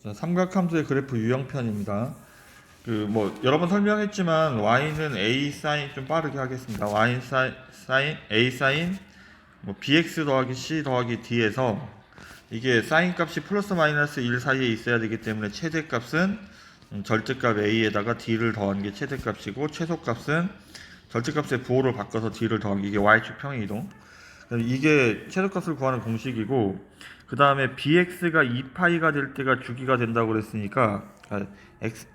자, 삼각함수의 그래프 유형편입니다. 여러 번 설명했지만 y는 a 사인 좀 빠르게 하겠습니다. y 사인 a 사인 bx 더하기 c 더하기 d에서 이게 사인 값이 플러스 마이너스 1 사이에 있어야 되기 때문에 최대값은 절대값 a에다가 d를 더한 게 최대값이고 최소값은 절대값의 부호를 바꿔서 d를 더한 게 이게 y축 평행이동. 이게 최소값을 구하는 공식이고, 그 다음에 bx가 2파이가 될 때가 주기가 된다고 그랬으니까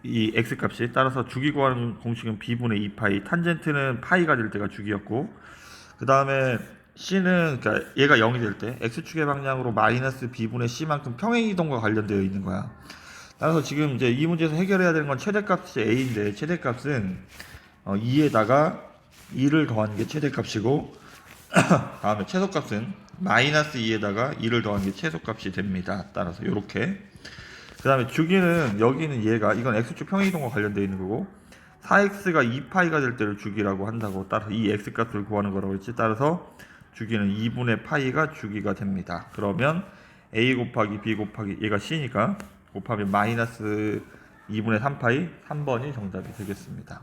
이 x 값이 따라서 주기 구하는 공식은 b분의 2파이, 탄젠트는 파이가 될 때가 주기였고, 그 다음에 c는 그러니까 얘가 0이 될 때 x축의 방향으로 마이너스 b분의 c만큼 평행이동과 관련되어 있는 거야. 따라서 지금 이제 이 문제에서 해결해야 되는 건 최대값이 a인데, 최대값은 2에다가 2를 더하는 게 최대값이고, 다음에 최소값은 마이너스 2에다가 2를 더한 게 최소값이 됩니다. 따라서 이렇게. 그 다음에 주기는 여기는 얘가 이건 x축 평행이동과 관련되어 있는 거고, 4x가 2파이가 될 때를 주기라고 한다고. 따라서 이 x값을 구하는 거라고 했지. 따라서 주기는 2분의 파이가 주기가 됩니다. 그러면 a 곱하기 b 곱하기 얘가 c니까 곱하면 마이너스 2분의 3파이, 3번이 정답이 되겠습니다.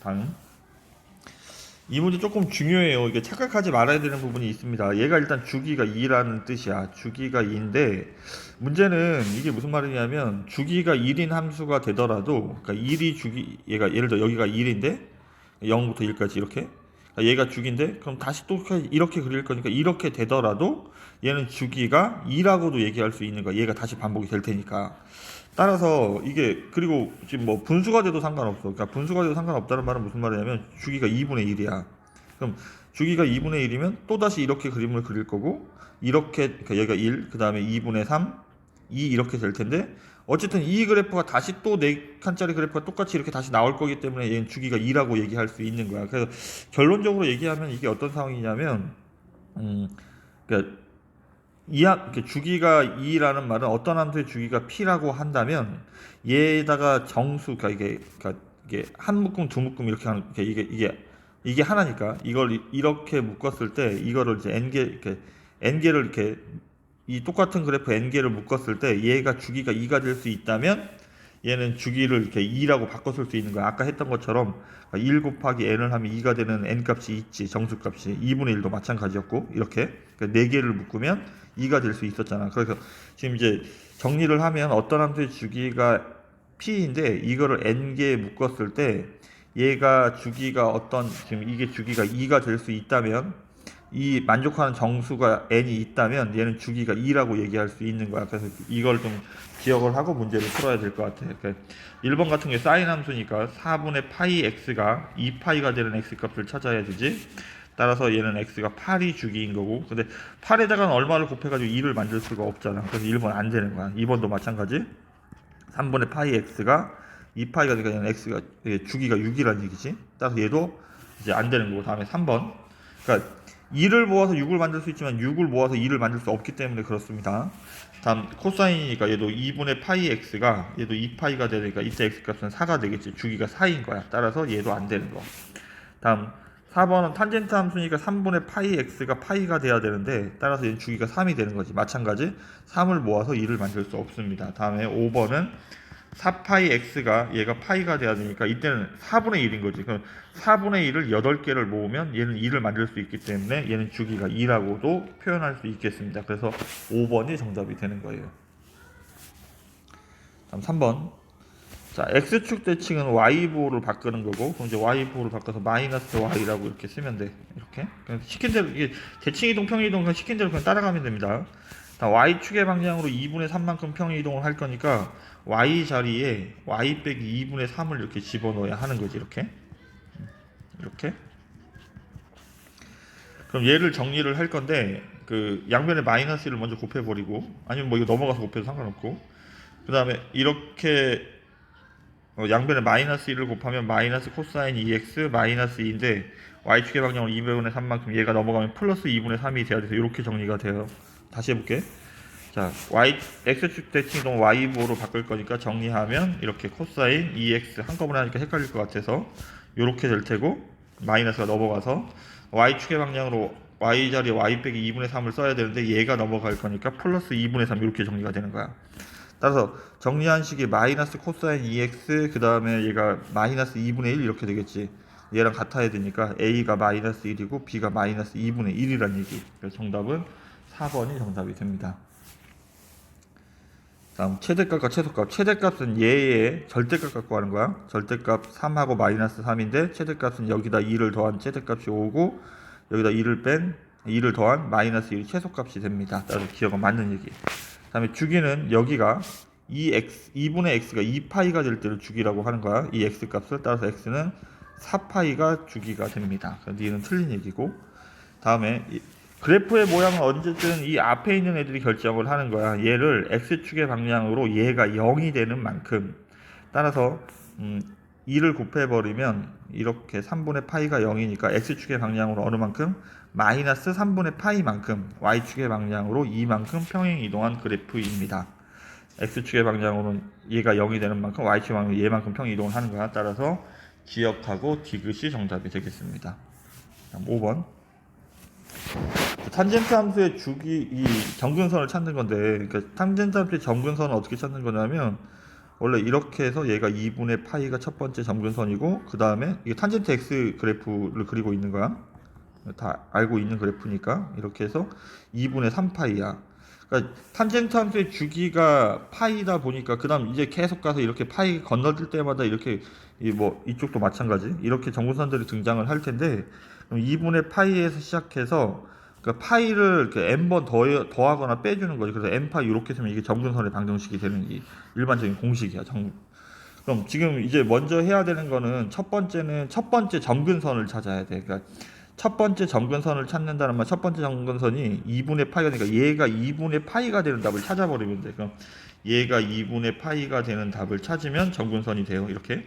다음. 이 문제 조금 중요해요. 이게 착각하지 말아야 되는 부분이 있습니다. 얘가 일단 주기가 2라는 뜻이야. 주기가 2인데, 문제는 이게 무슨 말이냐면, 주기가 1인 함수가 되더라도, 그러니까 1이 주기, 얘가 예를 들어 여기가 1인데 0부터 1까지 이렇게, 그러니까 얘가 주기인데, 그럼 다시 또 이렇게 그릴 거니까 이렇게 되더라도 얘는 주기가 2라고도 얘기할 수 있는 거야. 얘가 다시 반복이 될 테니까. 따라서 이게, 그리고 지금 뭐 분수가 돼도 상관없어. 그러니까 분수가 돼도 상관없다는 말은 무슨 말이냐면 주기가 2분의 1이야. 그럼 주기가 2분의 1이면 또다시 이렇게 그림을 그릴 거고, 이렇게, 그러니까 여기가 1, 그 다음에 2분의 3, 2 이렇게 될 텐데, 어쨌든 이 그래프가 다시 또 4칸짜리 그래프가 똑같이 이렇게 다시 나올 거기 때문에 얘는 주기가 2라고 얘기할 수 있는 거야. 그래서 결론적으로 얘기하면 이게 어떤 상황이냐면, 그러니까 이렇게 주기가 2라는 말은 어떤 함수의 주기가 p라고 한다면, 얘에다가 정수, 그러니까 이게 한 묶음 두 묶음 이렇게 하는, 이게 하나니까 이걸 이렇게 묶었을 때 이거를 이제 n개를 이렇게 이 똑같은 그래프 n개를 묶었을 때 얘가 주기가 2가 될 수 있다면 얘는 주기를 이렇게 2라고 바꿔 쓸 수 있는 거야. 아까 했던 것처럼 1 곱하기 n을 하면 2가 되는 n값이 있지. 정수값이 2분의 1도 마찬가지였고, 이렇게 4개를 묶으면 2가 될 수 있었잖아. 그래서 지금 이제 정리를 하면 어떤 함수의 주기가 p인데, 이거를 n개에 묶었을 때 얘가 주기가 지금 이게 주기가 2가 될 수 있다면, 이 만족하는 정수가 n이 있다면 얘는 주기가 2라고 얘기할 수 있는 거야. 그래서 이걸 좀 기억을 하고 문제를 풀어야 될 것 같아. 그러니까 1번 같은 게 사인 함수니까 4분의 파이 x가 2파이가 되는 x값을 찾아야 되지. 따라서 얘는 x가 8이 주기인 거고, 근데 8에다가는 얼마를 곱해가지고 2를 만들 수가 없잖아. 그래서 1번 안 되는 거야. 2번도 마찬가지. 3분의 파이 x가 2파이가 되니까 얘는 x가 주기가 6이라는 얘기지. 따라서 얘도 이제 안 되는 거고, 다음에 3번. 그러니까 2를 모아서 6을 만들 수 있지만 6을 모아서 2를 만들 수 없기 때문에 그렇습니다. 다음 코사인이니까 얘도 2분의 파이 x가 얘도 2파이가 되니까 이때 x값은 4가 되겠지. 주기가 4인 거야. 따라서 얘도 안 되는 거. 다음 4번은 탄젠트 함수니까 3분의 파이 x가 파이가 돼야 되는데, 따라서 얘는 주기가 3이 되는 거지. 마찬가지 3을 모아서 2를 만들 수 없습니다. 다음에 5번은 4파이 x가 얘가 파이가 돼야 되니까 이때는 4분의 1인 거지. 그럼 4분의 1을 8개를 모으면 얘는 2를 만들 수 있기 때문에 얘는 주기가 2라고도 표현할 수 있겠습니다. 그래서 5번이 정답이 되는 거예요. 다음 3번. 자, x축 대칭은 y부호를 바꾸는 거고, 그럼 이제 y부호를 바꿔서 마이너스 y라고 이렇게 쓰면 돼. 이렇게. 그냥 시킨 대로, 이게 대칭이동, 평이동 그냥 시킨 대로 그냥 따라가면 됩니다. 다 y축의 방향으로 2분의 3만큼 평이동을 할 거니까 y 자리에 y 빼기 2분의 3을 이렇게 집어넣어야 하는 거지. 이렇게. 이렇게. 그럼 얘를 정리를 할 건데, 그 양변에 마이너스 1을 먼저 곱해버리고, 아니면 뭐 이거 넘어가서 곱해도 상관없고, 그 다음에 이렇게 양변에 마이너스 1을 곱하면 마이너스 코사인 2x 마이너스 2인데, y축의 방향으로 2분의 3만큼 얘가 넘어가면 플러스 2분의 3이 돼야 돼서 이렇게 정리가 돼요. 다시 해볼게. 자, x축 대칭이동 y부호로 바꿀 거니까 정리하면 이렇게 코사인 2x 한꺼번에 하니까 헷갈릴 것 같아서 이렇게 될 테고, 마이너스가 넘어가서 y축의 방향으로 y 자리에 y 빼기 2분의 3을 써야 되는데 얘가 넘어갈 거니까 플러스 2분의 3 이렇게 정리가 되는 거야. 따라서 정리한 식이 마이너스 코사인 2x 그 다음에 얘가 마이너스 2분의 1 이렇게 되겠지. 얘랑 같아야 되니까 a가 마이너스 1이고 b가 마이너스 2분의 1이란 얘기. 그래서 정답은 4번이 정답이 됩니다. 다음 최대값과 최소값. 최대값은 얘의 절대값 갖고 하는 거야. 절대값 3하고 마이너스 3인데 최대값은 여기다 2를 더한 최대값이 5고 여기다 2를 더한 마이너스 1이 최소값이 됩니다. 따라서 기억가 맞는 얘기. 다음에 주기는 여기가 2분의 x가 2파이가 될 때를 주기라고 하는 거야. 이 x값을. 따라서 x는 4파이가 주기가 됩니다. 그래서 얘는 틀린 얘기고. 다음에 그래프의 모양은 언제든 이 앞에 있는 애들이 결정을 하는 거야. 얘를 x축의 방향으로 얘가 0이 되는 만큼. 따라서 2를 곱해버리면 이렇게 3분의 파이가 0이니까 x축의 방향으로 어느 만큼? 마이너스 3분의 파이만큼 y축의 방향으로 이만큼 평행 이동한 그래프입니다. x축의 방향으로는 얘가 0이 되는 만큼 y축의 방향으로 얘만큼 평행 이동을 하는 거야. 따라서 기억하고 디귿이 정답이 되겠습니다. 다음 5번. 탄젠트 함수의 주기 이 점근선을 찾는 건데, 그러니까 탄젠트 함수의 점근선은 어떻게 찾는 거냐면 원래 이렇게 해서 얘가 2분의 파이가 첫 번째 점근선이고 그 다음에 이게 탄젠트 x 그래프를 그리고 있는 거야. 다 알고 있는 그래프니까 이렇게 해서 2분의 3파이야. 그러니까 탄젠트 함수의 주기가 파이다 보니까 그 다음 이제 계속 가서 이렇게 파이 건너뛸 때마다 이렇게 뭐 이쪽도 마찬가지 이렇게 점근선들이 등장을 할 텐데, 그럼 2분의 파이에서 시작해서 그러니까 파이를 이렇게 n번 더하거나 빼주는 거지. 그래서 n파이 이렇게 되면 이게 점근선의 방정식이 되는 게 일반적인 공식이야. 그럼 지금 이제 먼저 해야 되는 거는 첫 번째는 첫 번째 점근선을 찾아야 돼. 그러니까 첫 번째 점근선을 찾는다는 말, 첫 번째 점근선이 2분의 파이가 되니까 얘가 2분의 파이가 되는 답을 찾아버리면 돼. 그럼 얘가 2분의 파이가 되는 답을 찾으면 점근선이 돼요. 이렇게.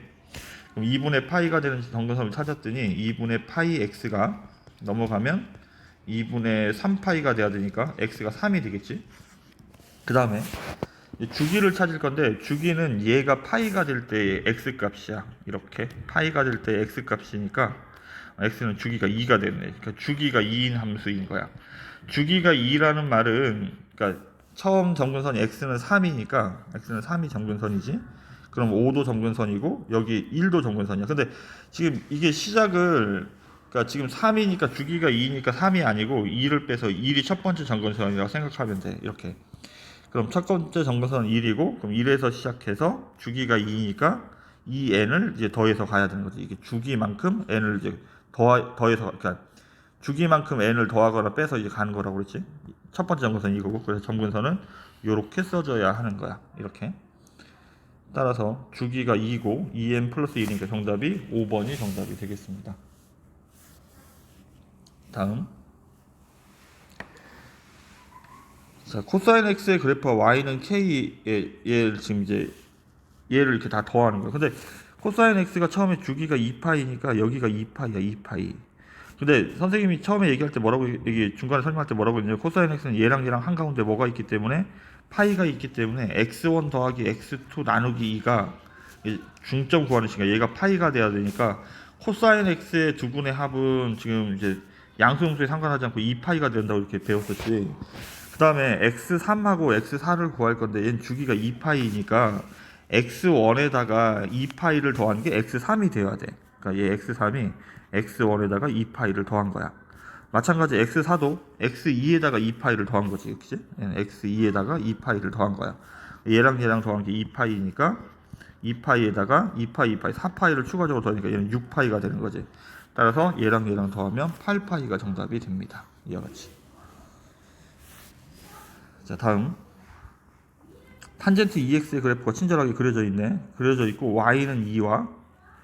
그럼 2분의 파이가 되는 점근선을 찾았더니 2분의 파이 x가 넘어가면 2분의 3파이가 돼야 되니까 x가 3이 되겠지. 그 다음에 주기를 찾을 건데 주기는 얘가 파이가 될 때의 x 값이야. 이렇게 파이가 될 때의 x 값이니까 x는 주기가 2가 되네. 그러니까 주기가 2인 함수인 거야. 주기가 2라는 말은 그러니까 처음 점근선이 x는 3이니까 x는 3이 점근선이지. 그럼 5도 점근선이고 여기 1도 점근선이야. 근데 지금 이게 시작을 그러니까 지금 3이니까 주기가 2니까 3이 아니고 2를 빼서 1이 첫 번째 점근선이라고 생각하면 돼. 이렇게. 그럼 첫 번째 점근선은 1이고 그럼 1에서 시작해서 주기가 2니까 이 n을 이제 더해서 가야 되는 거지. 이게 주기만큼 n을 이제 더해서 그러니까 주기만큼 n을 더하거나 빼서 이제 가는 거라고 그랬지. 첫 번째 점근선이 이거고 그래서 점근선은 이렇게 써줘야 하는 거야. 이렇게. 따라서 주기가 2고 2n 플러스 1이니까 정답이 5번이 정답이 되겠습니다. 다음. 자, 코사인 x의 그래프와 y는 k에 얘를 지금 이제 얘를 이렇게 다 더하는 거예요. 근데 코사인 x가 처음에 주기가 2파이니까 여기가 2파이야, 2파이. 근데 선생님이 처음에 얘기할 때 뭐라고 중간에 설명할 때 뭐라고 했냐면 코사인 x는 얘랑 한가운데 뭐가 있기 때문에 파이가 있기 때문에 x1 더하기 x2 나누기 2가 중점 구하는 시간 얘가 파이가 돼야 되니까 코사인 x의 두 분의 합은 지금 이제 양수음수에 상관하지 않고 2파이가 된다고 이렇게 배웠었지. 그 다음에 x3하고 x4를 구할 건데 얘는 주기가 2파이니까 x1에다가 2파이를 더한 게 x3이 되어야 돼. 그러니까 얘 x3이 x1에다가 2파이를 더한 거야. 마찬가지 x4도 x2에다가 2파이를 더한 거지. 그치? x2에다가 2파이를 더한 거야. 얘랑 더한 게 2파이니까 2파이에다가 2파이, 4파이를 추가적으로 더하니까 얘는 6파이가 되는 거지. 따라서 얘랑 더하면 8파이가 정답이 됩니다. 이와 같이. 자, 다음. 탄젠트 EX의 그래프가 친절하게 그려져 있네. 그려져 있고 Y는 2와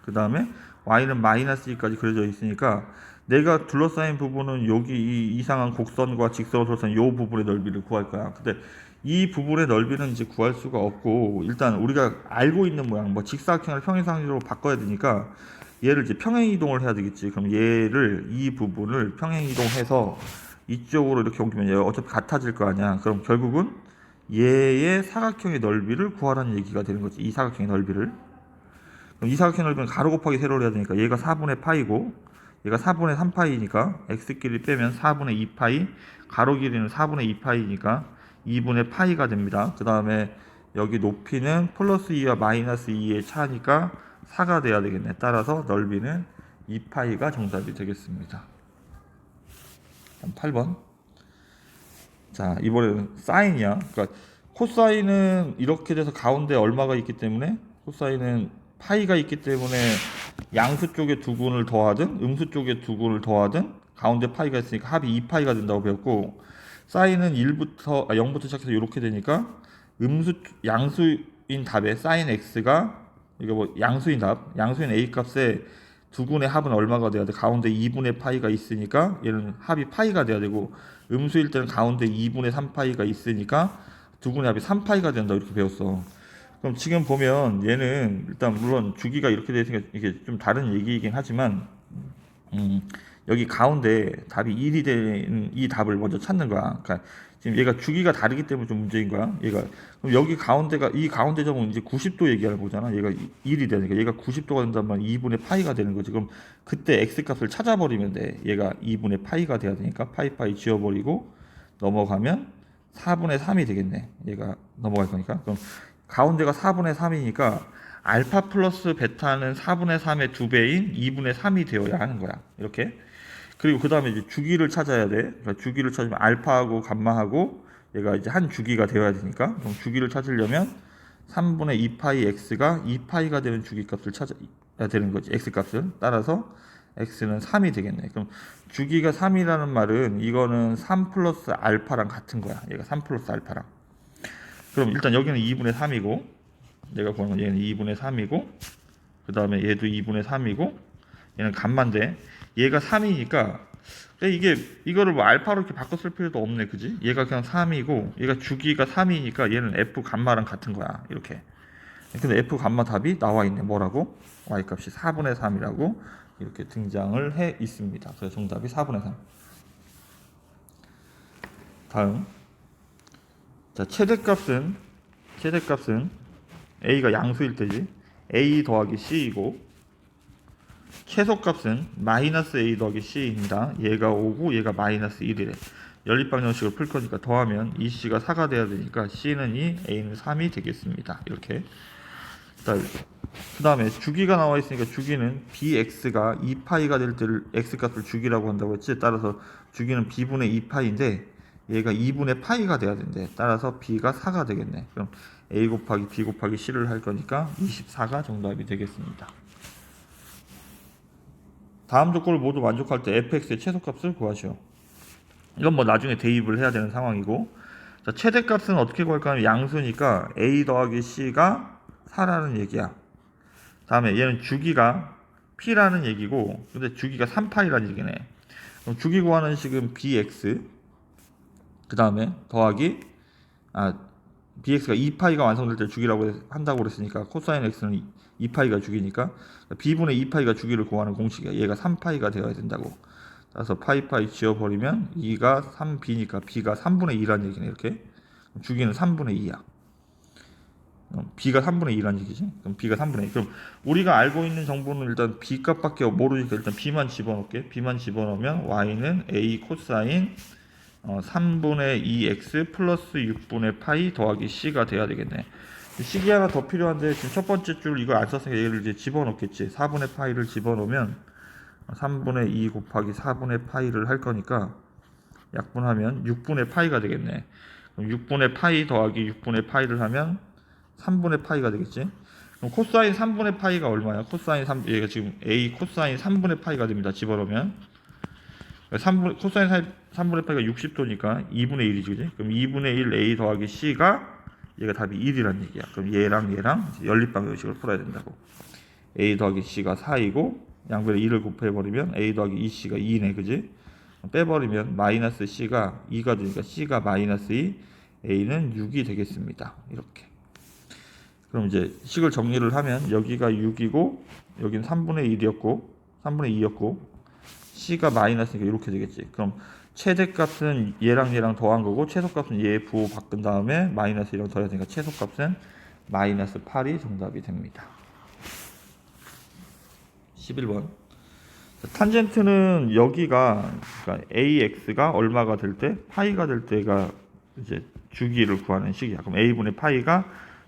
그 다음에 Y는 마이너스 2까지 그려져 있으니까 내가 둘러싸인 부분은 여기 이 이상한 곡선과 직선으로 둘러싸인 이 부분의 넓이를 구할 거야. 근데 이 부분의 넓이는 이제 구할 수가 없고 일단 우리가 알고 있는 모양 뭐 직사각형을 평행상으로 바꿔야 되니까 얘를 이제 평행이동을 해야 되겠지. 그럼 얘를 이 부분을 평행이동해서 이쪽으로 이렇게 옮기면 얘 어차피 같아질 거 아니야. 그럼 결국은 얘의 사각형의 넓이를 구하라는 얘기가 되는 거지. 이 사각형의 넓이를. 그럼 이 사각형의 넓이는 가로 곱하기 세로를 해야 되니까 얘가 4분의 파이고 얘가 4분의 3파이니까 x끼리 빼면 4분의 2파이 가로 길이는 4분의 2파이니까 2분의 파이가 됩니다. 그 다음에 여기 높이는 플러스 2와 마이너스 2의 차니까 4가 돼야 되겠네. 따라서 넓이는 2파이가 정답이 되겠습니다. 8번. 자, 이번에는 사인이야. 그러니까 코사인은 이렇게 돼서 가운데 얼마가 있기 때문에, 코사인은 파이가 있기 때문에 양수 쪽에 두 군을 더하든 음수 쪽에 두 군을 더하든 가운데 파이가 있으니까 합이 2파이가 된다고 배웠고, 사인은 0부터 시작해서 이렇게 되니까 양수인 답에 사인 x가, 이거 뭐 양수인 A 값에 두 군의 합은 얼마가 돼야 돼? 가운데 2분의 파이가 있으니까 얘는 합이 파이가 돼야 되고, 음수일 때는 가운데 2분의 3파이가 있으니까 두 군의 합이 3파이가 된다, 이렇게 배웠어. 그럼 지금 보면 얘는 일단 물론 주기가 이렇게 되어 있으니까 이게 좀 다른 얘기이긴 하지만, 여기 가운데 답이 1이 되는 이 답을 먼저 찾는 거야. 그러니까 지금 얘가 주기가 다르기 때문에 좀 문제인 거야. 얘가 그럼 여기 가운데가, 이 가운데 점은 이제 90도 얘기하는 거잖아. 얘가 1이 되니까 얘가 90도가 된다면 2분의 파이가 되는 거지. 그럼 그때 x 값을 찾아버리면 돼. 얘가 2분의 파이가 돼야 되니까 파이 지워버리고 넘어가면 4분의 3이 되겠네. 얘가 넘어갈 거니까. 그럼 가운데가 4분의 3이니까 알파 플러스 베타는 4분의 3의 2배인 2분의 3이 되어야 하는 거야. 이렇게. 그리고 그 다음에 이제 주기를 찾아야 돼. 그러니까 주기를 찾으면 알파하고 감마하고 얘가 이제 한 주기가 되어야 되니까, 그럼 주기를 찾으려면 3분의 2파이 x가 2파이가 되는 주기값을 찾아야 되는 거지. x 값을. 따라서 x는 3이 되겠네. 그럼 주기가 3이라는 말은 이거는 3 플러스 알파랑 같은 거야. 얘가 3 플러스 알파랑. 그럼 일단 여기는 2분의 3이고, 내가 보는 건 얘는 2분의 3이고, 그 다음에 얘도 2분의 3이고, 얘는 감마인데 얘가 3이니까 이거를 뭐 알파로 이렇게 바꿔 쓸 필요도 없네, 그지? 얘가 그냥 3이고 얘가 주기가 3이니까 얘는 f 감마랑 같은 거야, 이렇게. 근데 f 감마 답이 나와 있네. 뭐라고? y 값이 4분의 3이라고 이렇게 등장을 해 있습니다. 그래서 정답이 4분의 3. 다음, 자, 최대값은 a가 양수일 때지. a 더하기 c이고, 최소값은 마이너스 a 더하기 c입니다. 얘가 5고 얘가 마이너스 1이래. 연립방정식을 풀 거니까 더하면 이 c가 4가 돼야 되니까 c는 2, a는 3이 되겠습니다. 이렇게. 그 다음에 주기가 나와 있으니까 주기는 bx가 2파이가 될 때를 x값을 주기라고 한다고 했지. 따라서 주기는 b분의 2파이인데 얘가 2분의 파이가 돼야 된대. 따라서 b가 4가 되겠네. 그럼 a 곱하기 b 곱하기 c를 할 거니까 24가 정답이 되겠습니다. 다음 조건을 모두 만족할 때 fx의 최소값을 구하시오. 이건 뭐 나중에 대입을 해야 되는 상황이고, 자, 최대값은 어떻게 구할까 하면 양수니까 a 더하기 c가 4라는 얘기야. 다음에 얘는 주기가 p라는 얘기고, 근데 주기가 3파이라는 얘기네. 그럼 주기 구하는 식은 bx, 그 다음에 더하기 bx가 2파이가 완성될 때 주기라고 한다고 그랬으니까 코사인 x는 2파이가 주기니까 b분의 2파이가 주기를 구하는 공식이야. 얘가 3파이가 되어야 된다고. 따라서 파이 지워버리면 2가 3b니까 b가 3분의 2라는 얘기네. 이렇게. 주기는 3분의 2야. b가 3분의 2라는 얘기지. 그럼 b가 3분의 2. 그럼 우리가 알고 있는 정보는 일단 b 값밖에 모르니까 일단 b만 집어넣을게. b만 집어넣으면 y는 a 코사인 3분의 2x 플러스 6분의 파이 더하기 c가 돼야 되겠네. 식이 하나 더 필요한데 지금 첫 번째 줄 이거 안 썼으니까 얘를 이제 집어넣겠지. 4분의 파이를 집어넣으면 3분의 2 곱하기 4분의 파이를 할 거니까 약분하면 6분의 파이가 되겠네. 그럼 6분의 파이 더하기 6분의 파이를 하면 3분의 파이가 되겠지. 그럼 코사인 3분의 파이가 얼마야? 코사인 3, 얘가 지금 a 코사인 3분의 파이가 됩니다. 집어넣으면 코사인 3분의 파이가 60도니까 2분의 1이지, 그지? 그럼 2분의 1 a 더하기 c가 얘가 답이 1이란 얘기야. 그럼 얘랑 연립방정식을 풀어야 된다고. a 더하기 c가 4이고 양변에 2를 곱해버리면 a 더하기 2c가 2네, 그지? 빼버리면 마이너스 c가 2가 되니까 c가 마이너스 2, a는 6이 되겠습니다. 이렇게. 그럼 이제 식을 정리를 하면 여기가 6이고 여기는 3분의 1이었고 3분의 2였고 c가 마이너스니까 이렇게 되겠지. 그럼 최대값은 얘랑 더한 거고 최소값은 얘 부호 바꾼 다음에 마이너스 1이랑 더해야 되니까 최소값은 마이너스 8이 정답이 됩니다. 11번. 탄젠트는 여기가 그러니까 ax가 얼마가 될 때 파이가 될 때가 이제 주기를 구하는 식이야. 그럼 a분의 파이가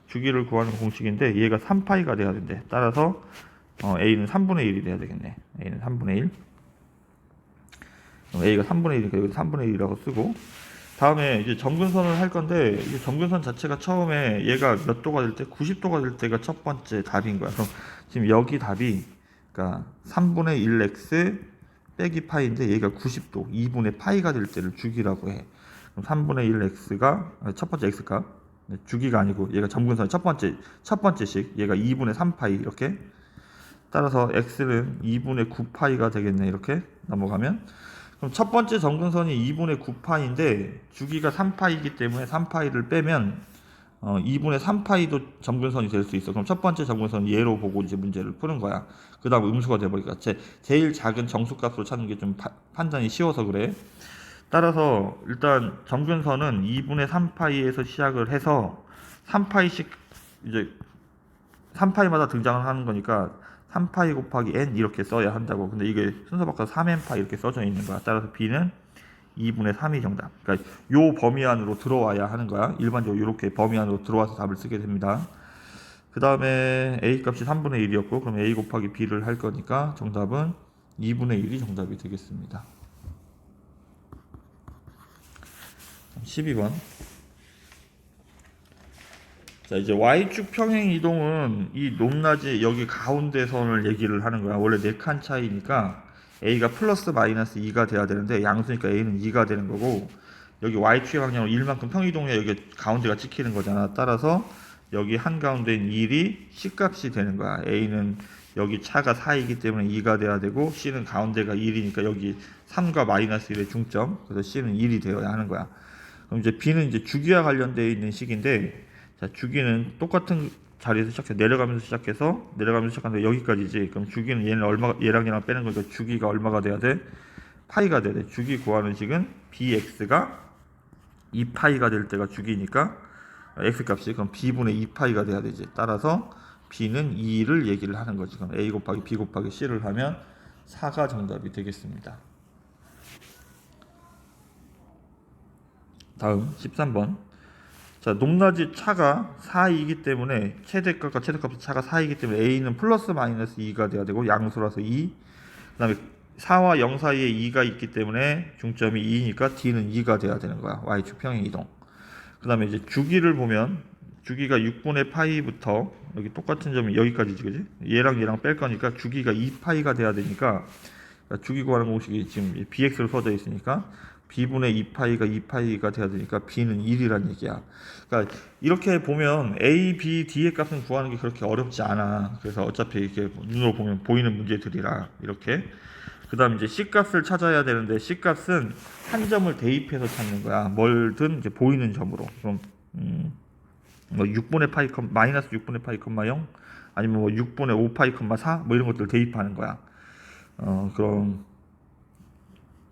주기를 구하는 공식인데 얘가 3파이가 돼야 된대. 따라서 A는 3분의 1이 돼야 되겠네. A는 3분의 1. A가 3분의 1이니까 여기 3분의 1이라고 쓰고, 다음에 이제 점근선을 할 건데, 이 점근선 자체가 처음에 얘가 몇 도가 될 때, 90도가 될 때가 첫 번째 답인 거야. 그럼 지금 여기 답이, 그러니까 3분의 1x 빼기 파이인데 얘가 90도, 2분의 파이가 될 때를 주기라고 해. 그럼 3분의 1x가 첫 번째 x가 주기가 아니고 얘가 점근선의 첫 번째씩 얘가 2분의 3파이 이렇게. 따라서 x는 2분의 9파이가 되겠네. 이렇게 넘어가면. 그럼 첫 번째 점근선이 2분의 9파이인데 주기가 3파이기 때문에 3파이를 빼면 2분의 3파이도 점근선이 될 수 있어. 그럼 첫 번째 점근선 얘로 보고 이제 문제를 푸는 거야. 그 다음 음수가 돼버리니까 제일 작은 정수값으로 찾는 게 좀 판단이 쉬워서 그래. 따라서 일단 점근선은 2분의 3파이에서 시작을 해서 3파이씩 이제 3파이마다 등장을 하는 거니까 3파이 곱하기 n 이렇게 써야 한다고. 근데 이게 순서 바꿔서 3n파이 이렇게 써져 있는 거야. 따라서 b는 2분의 3이 정답. 그러니까 요 범위 안으로 들어와야 하는 거야. 일반적으로 이렇게 범위 안으로 들어와서 답을 쓰게 됩니다. 그 다음에 a 값이 3분의 1이었고, 그럼 a 곱하기 b를 할 거니까 정답은 2분의 1이 정답이 되겠습니다. 12번. 자, 이제 y축 평행 이동은 이 높낮이 여기 가운데 선을 얘기를 하는 거야. 원래 4칸 차이니까 a가 플러스 마이너스 2가 돼야 되는데 양수니까 a는 2가 되는 거고, 여기 y축의 방향으로 1만큼 평이동이야. 여기 가운데가 찍히는 거잖아. 따라서 여기 한가운데인 1이 c값이 되는 거야. a는 여기 차가 4이기 때문에 2가 돼야 되고, c는 가운데가 1이니까 여기 3과 마이너스 1의 중점, 그래서 c는 1이 되어야 하는 거야. 그럼 이제 b는 이제 주기와 관련되어 있는 식인데, 자, 주기는 똑같은 자리에서 시작해서 내려가면서 시작하는데 여기까지지. 그럼 주기는 얘랑 얘랑 빼는 거니까 주기가 얼마가 돼야 돼? 파이가 돼야 돼. 주기 구하는 식은 bx가 2파이가 될 때가 주기니까 x값이 그럼 b분의 2파이가 돼야 되지. 따라서 b는 2를 얘기를 하는 거지. 그럼 a 곱하기 b 곱하기 c를 하면 4가 정답이 되겠습니다. 다음 13번. 자, 높낮이 차가 4이기 때문에 최대값과 최소값의 차가 4이기 때문에 a는 플러스 마이너스 2가 돼야 되고, 양수라서 2. 그 다음에 4와 0 사이에 2가 있기 때문에 중점이 2니까 d는 2가 돼야 되는 거야. y축 평행 이동. 그 다음에 이제 주기를 보면 주기가 6분의 파이부터 여기 똑같은 점이 여기까지지, 그지? 얘랑 뺄 거니까 주기가 2파이가 돼야 되니까, 그러니까 주기 구하는 공식이 지금 bx로 써져 있으니까 b분의 2파이가 2파이가 돼야 되니까 b는 1이란 얘기야. 그러니까 이렇게 보면 a, b, d의 값은 구하는 게 그렇게 어렵지 않아. 그래서 어차피 이렇게 눈으로 보면 보이는 문제들이라 이렇게. 그 다음 이제 c 값을 찾아야 되는데, c 값은 한 점을 대입해서 찾는 거야. 뭘든 이제 보이는 점으로. 그럼 뭐 6분의 파이 마이너스 6분의 파이, 0 아니면 뭐 6분의 5 파이, 4 뭐 이런 것들을 대입하는 거야. 그럼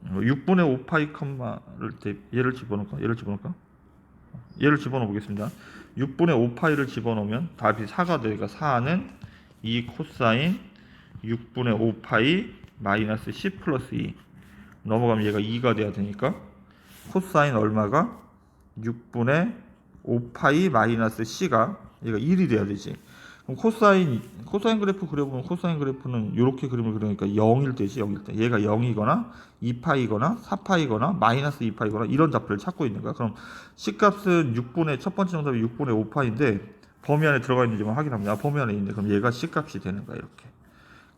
6분의 5파이 컴마를 얘를 집어넣을까? 얘를 집어넣어 보겠습니다. 6분의 5파이를 집어넣으면 답이 4가 되니까 4는 2 코사인 6분의 5파이 마이너스 10 플러스 2 넘어가면 얘가 2가 돼야 되니까 코사인 얼마가 6분의 5파이 마이너스 c가 얘가 1이 돼야 되지. 그럼 코사인 그래프 그려보면 코사인 그래프는 이렇게 그림을 그리니까 0일 때지. 0일 때 얘가 0이거나 2파이거나 4파이거나 마이너스 2파이거나 이런 좌표를 찾고 있는 거야. 그럼 c값은 첫 번째 정답이 6분의 5파인데 범위 안에 들어가 있는지만 확인합니다. 범위 안에 있는데 그럼 얘가 c값이 되는 거야. 이렇게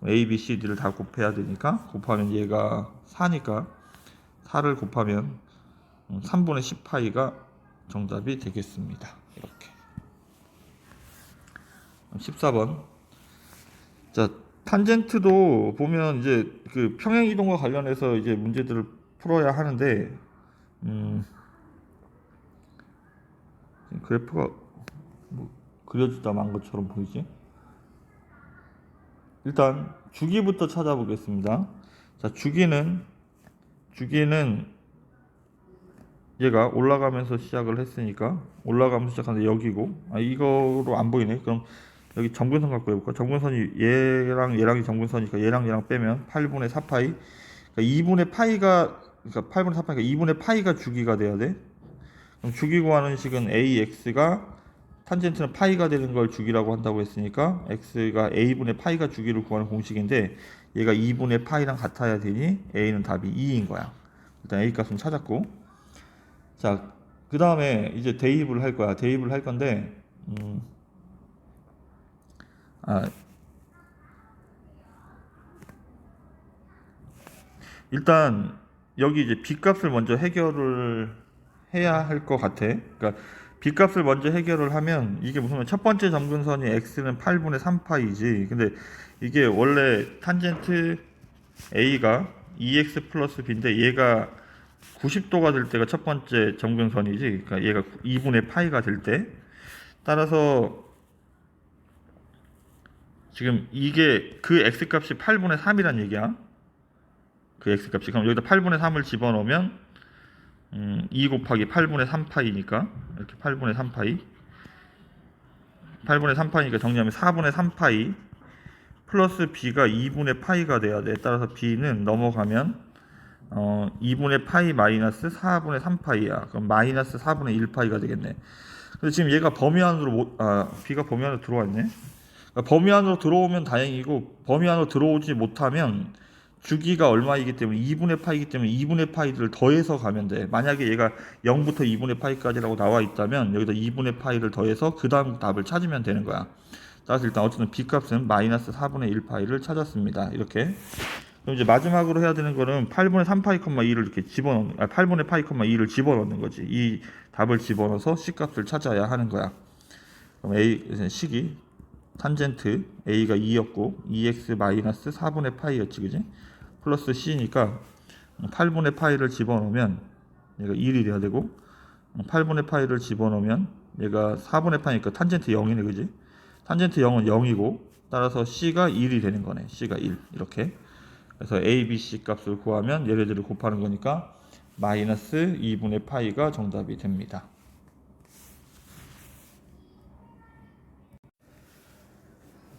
a, b, c, d를 다 곱해야 되니까 곱하면 얘가 4니까 4를 곱하면 3분의 10파이가 정답이 되겠습니다. 이렇게 14번. 자, 탄젠트도 보면 이제 그 평행 이동과 관련해서 이제 문제들을 풀어야 하는데, 그래프가 뭐 그려지다 만 것처럼 보이지? 일단 주기부터 찾아보겠습니다. 자, 주기는 얘가 올라가면서 시작을 했으니까 올라가면서 시작하는데 여기고, 이거로 안 보이네. 그럼 여기 점근선 갖고 해볼까? 점근선이 얘랑이 점근선이니까 얘랑 빼면 8분의 4파이, 그러니까 2분의 파이가, 그러니까 8분의 4파이가 2분의 파이가 주기가 돼야 돼. 그럼 주기 구하는 식은 ax가 탄젠트는 파이가 되는 걸 주기라고 한다고 했으니까 x가 a분의 파이가 주기를 구하는 공식인데 얘가 2분의 파이랑 같아야 되니 a는 답이 2인 거야. 일단 a 값은 찾았고, 자, 그 다음에 이제 대입을 할 거야. 대입을 할 건데, 아, 일단 여기 이제 b 값을 먼저 해결을 해야 할 것 같아. 그러니까 b 값을 먼저 해결을 하면 이게 무슨 첫 번째 점근선이 x는 8분의 3파이지. 근데 이게 원래 탄젠트 a가 2x 플러스 b인데 얘가 90도가 될 때가 첫 번째 점근선이지. 그러니까 얘가 2분의 파이가 될 때. 따라서 지금 이게 그 x 값이 8분의 3이란 얘기야. 그 x 값이. 그럼 여기다 8분의 3을 집어넣으면 2 곱하기 8분의 3파이니까 이렇게 8분의 3파이 8분의 3파이니까 정리하면 4분의 3파이 플러스 b가 2분의 파이가 돼야 돼. 따라서 b는 넘어가면 2분의 파이 마이너스 4분의 3파이야. 그럼 마이너스 4분의 1파이가 되겠네. 근데 지금 얘가 범위 안으로 b가 범위 안으로 들어왔네. 그러니까 범위 안으로 들어오면 다행이고 범위 안으로 들어오지 못하면 주기가 얼마이기 때문에 2분의 파이기 때문에 2분의 파이를 더해서 가면 돼. 만약에 얘가 0부터 2분의 파이까지라고 나와 있다면 여기다 2분의 파이를 더해서 그 다음 답을 찾으면 되는 거야. 따라서 일단 어쨌든 b 값은 마이너스 4분의 1파이를 찾았습니다. 이렇게. 그럼 이제 마지막으로 해야 되는 거는 8분의 3파이, 2를 이렇게 집어넣는, 8분의 파이, 2를 집어넣는 거지. 이 답을 집어넣어서 c 값을 찾아야 하는 거야. 그럼 a 식이 탄젠트 a가 2였고 2x 마이너스 4분의 파이였지, 그지? 플러스 c니까 8분의 파이를 집어넣으면 얘가 1이 돼야 되고 8분의 파이를 집어넣으면 얘가 4분의 파이니까 탄젠트 0이네, 그지? 탄젠트 0은 0이고 따라서 c가 1이 되는 거네. c가 1 이렇게. 그래서 a, b, c 값을 구하면 얘네들을 곱하는 거니까 마이너스 2분의 파이가 정답이 됩니다.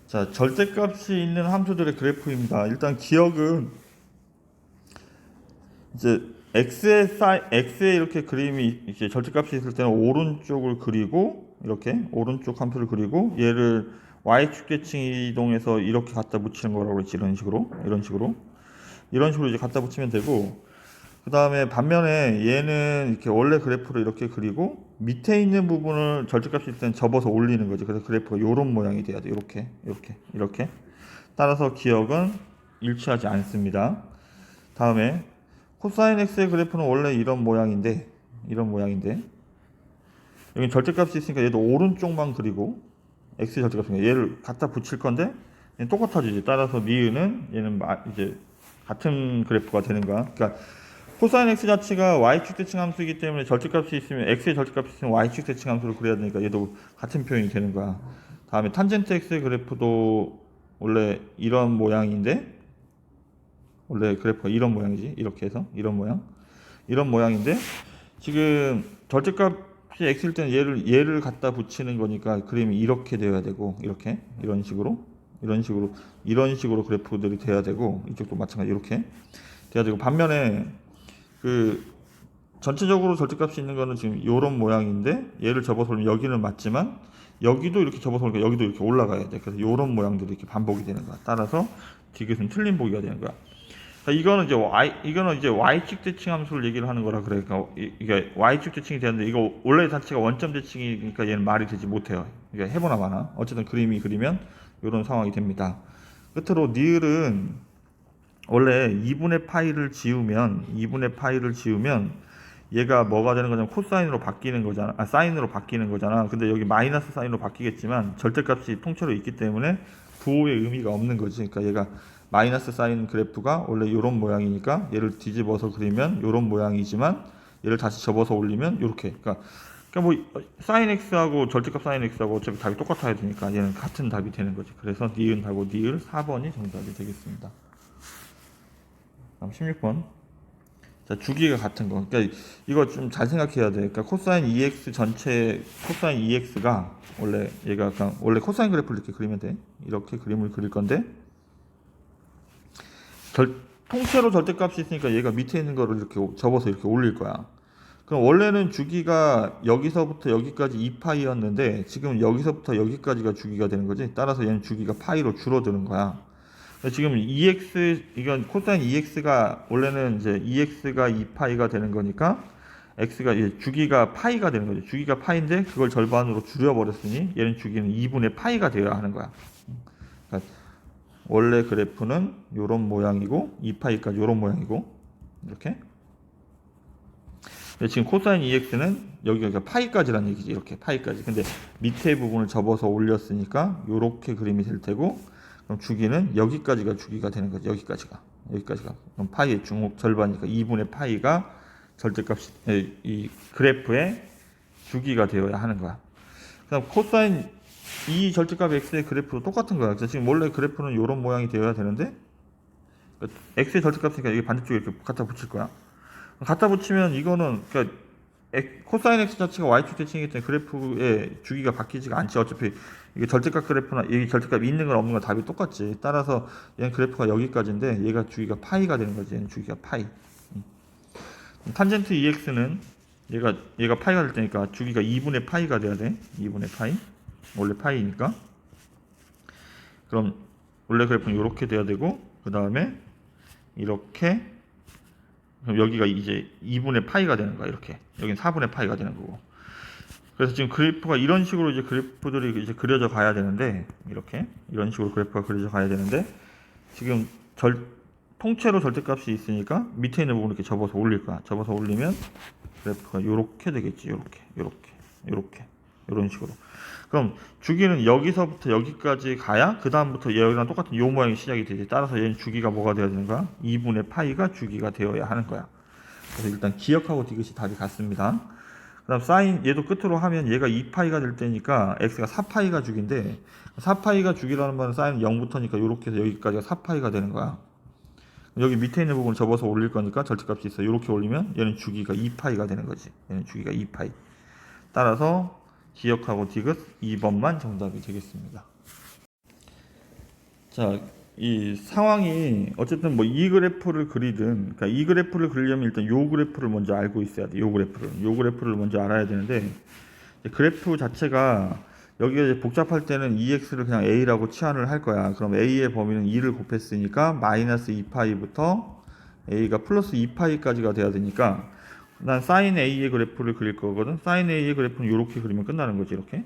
자, 절대값이 있는 함수들의 그래프입니다. 일단 기억은 이제 x에 이렇게 그림이 이제 절대값이 있을 때는 오른쪽을 그리고 이렇게 오른쪽 함수를 그리고 얘를 y축 대칭 이동해서 이렇게 갖다 붙이는 거라고 그랬지. 이런 식으로 이제 갖다 붙이면 되고, 그 다음에 반면에 얘는 이렇게 원래 그래프를 이렇게 그리고 밑에 있는 부분을 절대값이 있을 때는 접어서 올리는 거지. 그래서 그래프가 이런 모양이 돼야 돼. 이렇게. 따라서 기억은 일치하지 않습니다. 다음에 코사인 x의 그래프는 원래 이런 모양인데 여기 절대값이 있으니까 얘도 오른쪽만 그리고 x의 절대값이니까 얘를 갖다 붙일 건데 얘는 똑같아지지. 따라서 니은은 얘는 이제 같은 그래프가 되는 거야. 그러니까 코사인 x 자체가 y축 대칭 함수이기 때문에 절대값이 있으면 x의 절대값이 있으면 y축 대칭 함수를 그려야 되니까 얘도 같은 표현이 되는 거야. 다음에 탄젠트 x의 그래프도 원래 이런 모양인데 원래 그래프가 이런 모양이지. 이렇게 해서 이런 모양인데 지금 절대값이 x일 때는 얘를 갖다 붙이는 거니까 그림이 이렇게 되어야 되고 이런 식으로 그래프들이 돼야 되고 이쪽도 마찬가지 이렇게 돼야 되고, 반면에 그 전체적으로 절대값이 있는 거는 지금 이런 모양인데 얘를 접어서 올리면 여기는 맞지만 여기도 이렇게 접어서 올리니까 여기도 이렇게 올라가야 돼. 그래서 이런 모양들이 이렇게 반복이 되는 거야. 따라서 디귿은 틀린 보기가 되는 거야. 이거는 이제 y축 대칭 함수를 얘기를 하는 거라 그래. 그러니까 이게 y축 대칭이 되는데 이거 원래 자체가 원점 대칭이니까 얘는 말이 되지 못해요. 이게 해보나 마나. 어쨌든 그리면 이런 상황이 됩니다. 끝으로 니을은 원래 2분의 파이를 지우면 얘가 뭐가 되는 거냐면 코사인으로 바뀌는 거잖아. 사인으로 바뀌는 거잖아. 근데 여기 마이너스 사인으로 바뀌겠지만 절대값이 통째로 있기 때문에 부호의 의미가 없는 거지. 그러니까 얘가 마이너스 사인 그래프가 원래 이런 모양이니까 얘를 뒤집어서 그리면 이런 모양이지만 얘를 다시 접어서 올리면 이렇게. 그러니까 뭐 사인 x하고 절대값 사인 x하고 어차피 답이 똑같아야 되니까 얘는 같은 답이 되는 거지. 그래서 니은하고 니을 4번이 정답이 되겠습니다. 다음 16번. 자, 주기가 같은 거. 그러니까 이거 좀 잘 생각해야 돼. 그러니까 코사인 2x 전체 코사인 2x가 원래 얘가 그냥 원래 코사인 그래프를 이렇게 그리면 돼. 이렇게 그림을 그릴 건데 통째로 절대값이 있으니까 얘가 밑에 있는 거를 이렇게 접어서 이렇게 올릴 거야. 그럼 원래는 주기가 여기서부터 여기까지 2파이였는데 지금 여기서부터 여기까지가 주기가 되는 거지. 따라서 얘는 주기가 파이로 줄어드는 거야. 지금 이건 코사인 EX가 원래는 이제 EX가 2파이가 되는 거니까 X가 이제 주기가 파이가 되는 거죠. 주기가 파인데 그걸 절반으로 줄여버렸으니 얘는 주기는 2분의 파이가 되어야 하는 거야. 그러니까 원래 그래프는 요런 모양이고 2파이까지 요런 모양이고 이렇게. 지금 코사인 EX는 여기가 파이까지란 얘기지. 이렇게 파이까지. 근데 밑에 부분을 접어서 올렸으니까 요렇게 그림이 될 테고, 그럼 주기는 여기까지가 주기가 되는 거지. 여기까지가. 그럼 파이의 절반이니까 2분의 파이가 절대값이 이 그래프의 주기가 되어야 하는 거야. 그다음 코사인 이 절대값 x의 그래프도 똑같은 거야. 그래서 지금 원래 그래프는 이런 모양이 되어야 되는데 x의 절대값이니까 여기 반대쪽에 이렇게 갖다 붙일 거야. 갖다 붙이면 이거는 그러니까 코사인 x 자체가 y축 대칭이기 때문에 그래프의 주기가 바뀌지가 않지. 어차피 이게 절대값 그래프나 이 절대값이 있는 건 없는 건 답이 똑같지. 따라서 얘는 그래프가 여기까지인데 얘가 주기가 파이가 되는 거지. 얘는 주기가 파이. 탄젠트 EX는 얘가 파이가 될 테니까 주기가 2분의 파이가 돼야 돼. 2분의 파이. 원래 파이니까. 그럼 원래 그래프는 이렇게 돼야 되고, 그 다음에 이렇게. 그럼 여기가 이제 2분의 파이가 되는 거야. 이렇게. 여긴 4분의 파이가 되는 거고. 그래서 지금 그래프가 이런 식으로 이제 그래프들이 이제 그려져 가야 되는데, 이렇게 이런 식으로 그래프가 그려져 가야 되는데, 지금 통째로 절대값이 있으니까 밑에 있는 부분을 이렇게 접어서 올릴 거야. 접어서 올리면 그래프가 요렇게 되겠지. 요렇게 이런 식으로. 그럼 주기는 여기서부터 여기까지 가야 그 다음부터 여기랑 똑같은 요 모양이 시작이 되지. 따라서 얘는 주기가 뭐가 되어야 되는 거야? 2분의 파이가 주기가 되어야 하는 거야. 그래서 일단 기억하고 디귿이 답이 같습니다. 그 다음 사인 얘도 끝으로 하면 얘가 2파이가 될 때니까 x가 4파이가 주기인데 4파이가 주기라는 말은 사인은 0부터니까 요렇게 해서 여기까지가 4파이가 되는 거야. 여기 밑에 있는 부분을 접어서 올릴 거니까 절대값이 있어. 이렇게 올리면 얘는 주기가 2파이가 되는 거지. 얘는 주기가 2파이. 따라서 기억하고 디귿 2번만 정답이 되겠습니다. 자, 이 상황이 어쨌든 뭐 이 그래프를 그리든, 그러니까 이 그래프를 그리려면 일단 요 그래프를 먼저 알고 있어야 돼. 요 그래프를 먼저 알아야 되는데, 그래프 자체가 여기가 이제 복잡할 때는 EX를 그냥 A라고 치환을 할 거야. 그럼 A의 범위는 2를 곱했으니까 마이너스 2파이부터 A가 플러스 2파이까지가 돼야 되니까 난 사인 A의 그래프를 그릴 거거든. 사인 A의 그래프는 이렇게 그리면 끝나는 거지. 이렇게.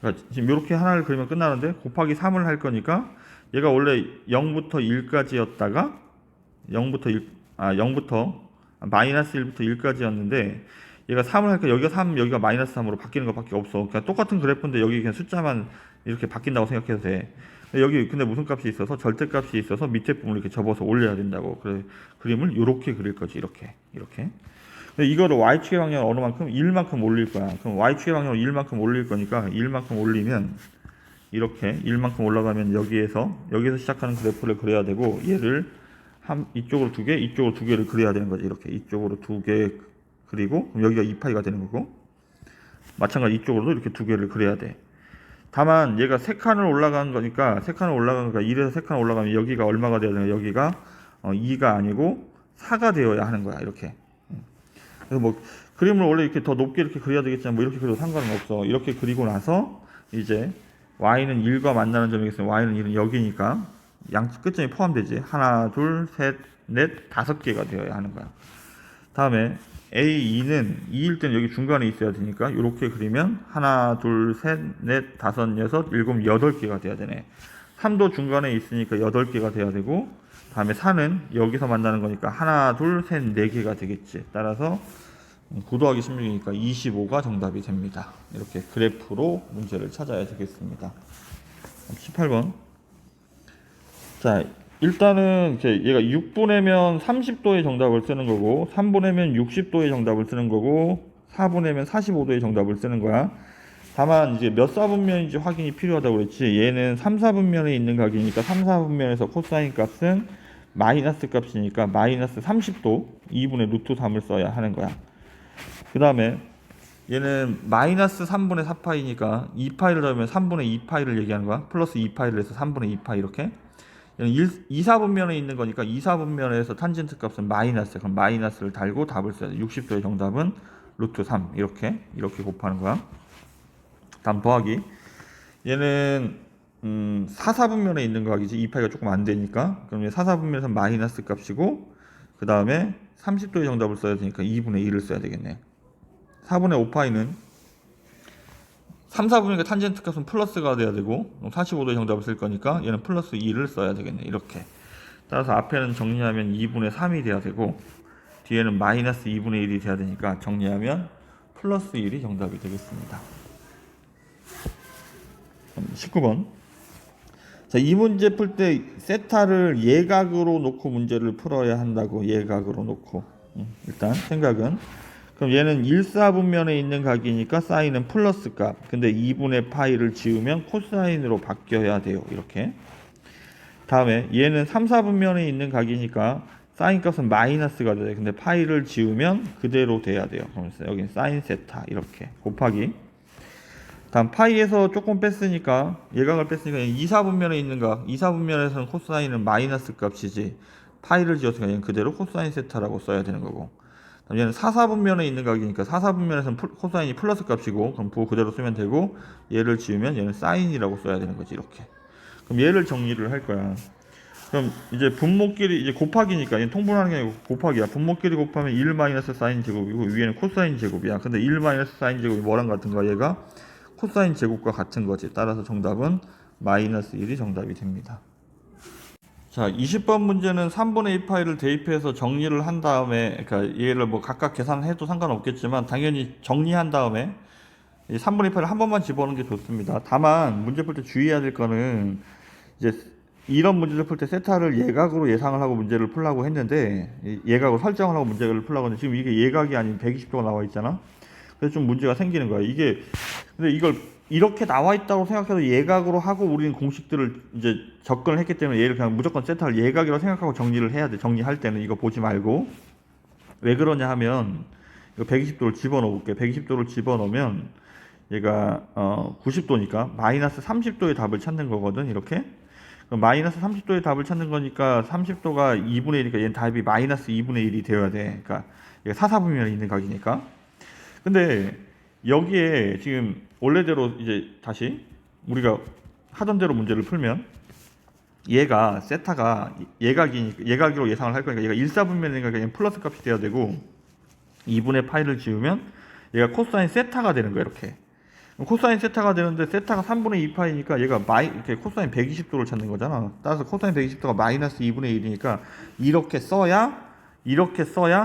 그러니까 지금 이렇게 하나를 그리면 끝나는데 곱하기 3을 할 거니까 얘가 원래 0부터 1까지였다가 0부터 마이너스 1부터 1까지였는데 얘가 3을 하니까 여기가 3, 여기가 마이너스 3으로 바뀌는 것밖에 없어. 그냥 똑같은 그래프인데 여기 그냥 숫자만 이렇게 바뀐다고 생각해도 돼. 여기 근데 무슨 값이 있어서 절대값이 있어서 밑에 부분을 이렇게 접어서 올려야 된다고. 그래 그림을 이렇게 그릴 거지. 이렇게. 근데 이거를 y축의 방향을 어느 만큼 1만큼 올릴 거야. 그럼 y축의 방향을 1만큼 올릴 거니까 1만큼 올리면 이렇게 1만큼 올라가면 여기에서 시작하는 그래프를 그려야 되고 얘를 이쪽으로 2개, 이쪽으로 2개를 그려야 되는 거지. 이렇게 이쪽으로 2개 그리고 그럼 여기가 2파이가 되는 거고 마찬가지 이쪽으로도 이렇게 2개를 그려야 돼. 다만 얘가 3칸을 올라가는 거니까 1에서 3칸 올라가면 여기가 얼마가 되어야 되나? 여기가 2가 아니고 4가 되어야 하는 거야. 이렇게. 그래서 뭐 그림을 원래 이렇게 더 높게 이렇게 그려야 되겠지만 뭐 이렇게 그려도 상관은 없어. 이렇게 그리고 나서 이제 y는 1과 만나는 점이겠으면 y는 1은 여기니까 양측 끝점이 포함되지. 하나, 둘, 셋, 넷, 5개가 되어야 하는 거야. 다음에 A2는 2일 때는 여기 중간에 있어야 되니까 이렇게 그리면 하나, 둘, 셋, 넷, 5, 6, 7, 8개가 돼야 되네. 3도 중간에 있으니까 8개가 돼야 되고 다음에 4는 여기서 만나는 거니까 하나, 둘, 셋, 4개가 되겠지. 따라서 9 더하기 16이니까 25가 정답이 됩니다. 이렇게 그래프로 문제를 찾아야 되겠습니다. 18번. 자, 일단은 얘가 6분의면 30도의 정답을 쓰는 거고 3분의면 60도의 정답을 쓰는 거고 4분의면 45도의 정답을 쓰는 거야. 다만 이제 몇 사분면인지 확인이 필요하다고 그랬지. 얘는 3, 4분면에 있는 각이니까 3, 4분면에서 코사인 값은 마이너스 값이니까 마이너스 30도 2분의 루트 3을 써야 하는 거야. 그 다음에 얘는 마이너스 3분의 4파이니까 2파이를 더하면 3분의 2파이를 얘기하는 거야. 플러스 2파이를 해서 3분의 2파이 이렇게. 얘는 2사분면에 있는 거니까 2사분면에서 탄젠트 값은 마이너스. 그럼 마이너스를 달고 답을 써야 돼. 60도의 정답은 루트 3. 이렇게 곱하는 거야. 다음 더하기. 얘는 4사분면에 있는 거하기지. 2파이가 조금 안 되니까. 그럼 4사분면에서 마이너스 값이고, 그 다음에 30도의 정답을 써야 되니까 2분의 1을 써야 되겠네. 4분의 5파이는 3, 4분이니까 탄젠트 값은 플러스가 돼야 되고, 45도의 정답을 쓸 거니까 얘는 플러스 2를 써야 되겠네. 이렇게. 따라서 앞에는 정리하면 2분의 3이 돼야 되고, 뒤에는 마이너스 2분의 1이 돼야 되니까 정리하면 플러스 1이 정답이 되겠습니다. 19번. 자, 이 문제 풀 때 세타를 예각으로 놓고 문제를 풀어야 한다고. 예각으로 놓고. 일단 생각은, 그럼 얘는 1사분면에 있는 각이니까 사인은 플러스 값. 근데 2분의 파이를 지우면 코사인으로 바뀌어야 돼요. 이렇게. 다음에 얘는 3사분면에 있는 각이니까 사인 값은 마이너스가 돼요. 근데 파이를 지우면 그대로 돼야 돼요. 그러면서 여기는 사인 세타 이렇게 곱하기. 다음 파이에서 조금 뺐으니까, 예각을 뺐으니까 2사분면에 있는 각, 2사분면에서는 코사인은 마이너스 값이지, 파이를 지었으니까 얘는 그대로 코사인 세타라고 써야 되는 거고, 얘는 4사분면에 있는 각이니까 4사분면에서는 코사인이 플러스 값이고, 그럼 부호 그대로 쓰면 되고, 얘를 지우면 얘는 사인이라고 써야 되는 거지. 이렇게. 그럼 얘를 정리를 할 거야. 그럼 이제 분모끼리, 이제 곱하기니까, 얘는 통분하는 게 아니고 곱하기야. 분모끼리 곱하면 1 마이너스 사인 제곱이고 위에는 코사인 제곱이야. 근데 1 마이너스 사인 제곱이 뭐랑 같은 거야? 얘가 코사인 제곱과 같은 거지. 따라서 정답은 마이너스 1이 정답이 됩니다. 자, 20번 문제는 3분의 2 파이를 대입해서 정리를 한 다음에, 그러니까 얘를 뭐 각각 계산해도 상관없겠지만 당연히 정리한 다음에 이 3분의 2 파이를 한 번만 집어넣는 게 좋습니다. 다만 문제 풀 때 주의해야 될 거는, 이제 이런 문제를 풀 때 세타를 예각으로 예상을 하고 문제를 풀려고 했는데, 예각으로 설정을 하고 문제를 풀려고 했는데 지금 이게 예각이 아닌 120도가 나와 있잖아. 그래서 좀 문제가 생기는 거야. 이게 근데 이걸 이렇게 나와 있다고 생각해도 예각으로 하고 우리는 공식들을 이제 접근을 했기 때문에 얘를 그냥 무조건 세타를 예각이라고 생각하고 정리를 해야 돼. 정리할 때는 이거 보지 말고. 왜 그러냐 하면, 이거 120도를 집어넣어 볼게. 120도를 집어넣으면 얘가 90도니까 마이너스 30도의 답을 찾는 거거든. 이렇게. 그럼 마이너스 30도의 답을 찾는 거니까 30도가 2분의 1이니까 얘는 답이 마이너스 2분의 1이 되어야 돼. 그러니까 얘가 사사분면에 있는 각이니까. 근데 여기에 지금 원래대로 이제 다시 우리가 하던 대로 문제를 풀면, 얘가 세타가 예각으로 예상을 할 거니까 얘가 1사분면이니까 그냥 플러스 값이 돼야 되고, 2분의 파이를 지우면 얘가 코사인 세타가 되는 거야. 이렇게. 코사인 세타가 되는데 세타가 3분의 2파이니까 얘가 이렇게 코사인 120도를 찾는 거잖아. 따라서 코사인 120도가 마이너스 2분의 1이니까 이렇게 써야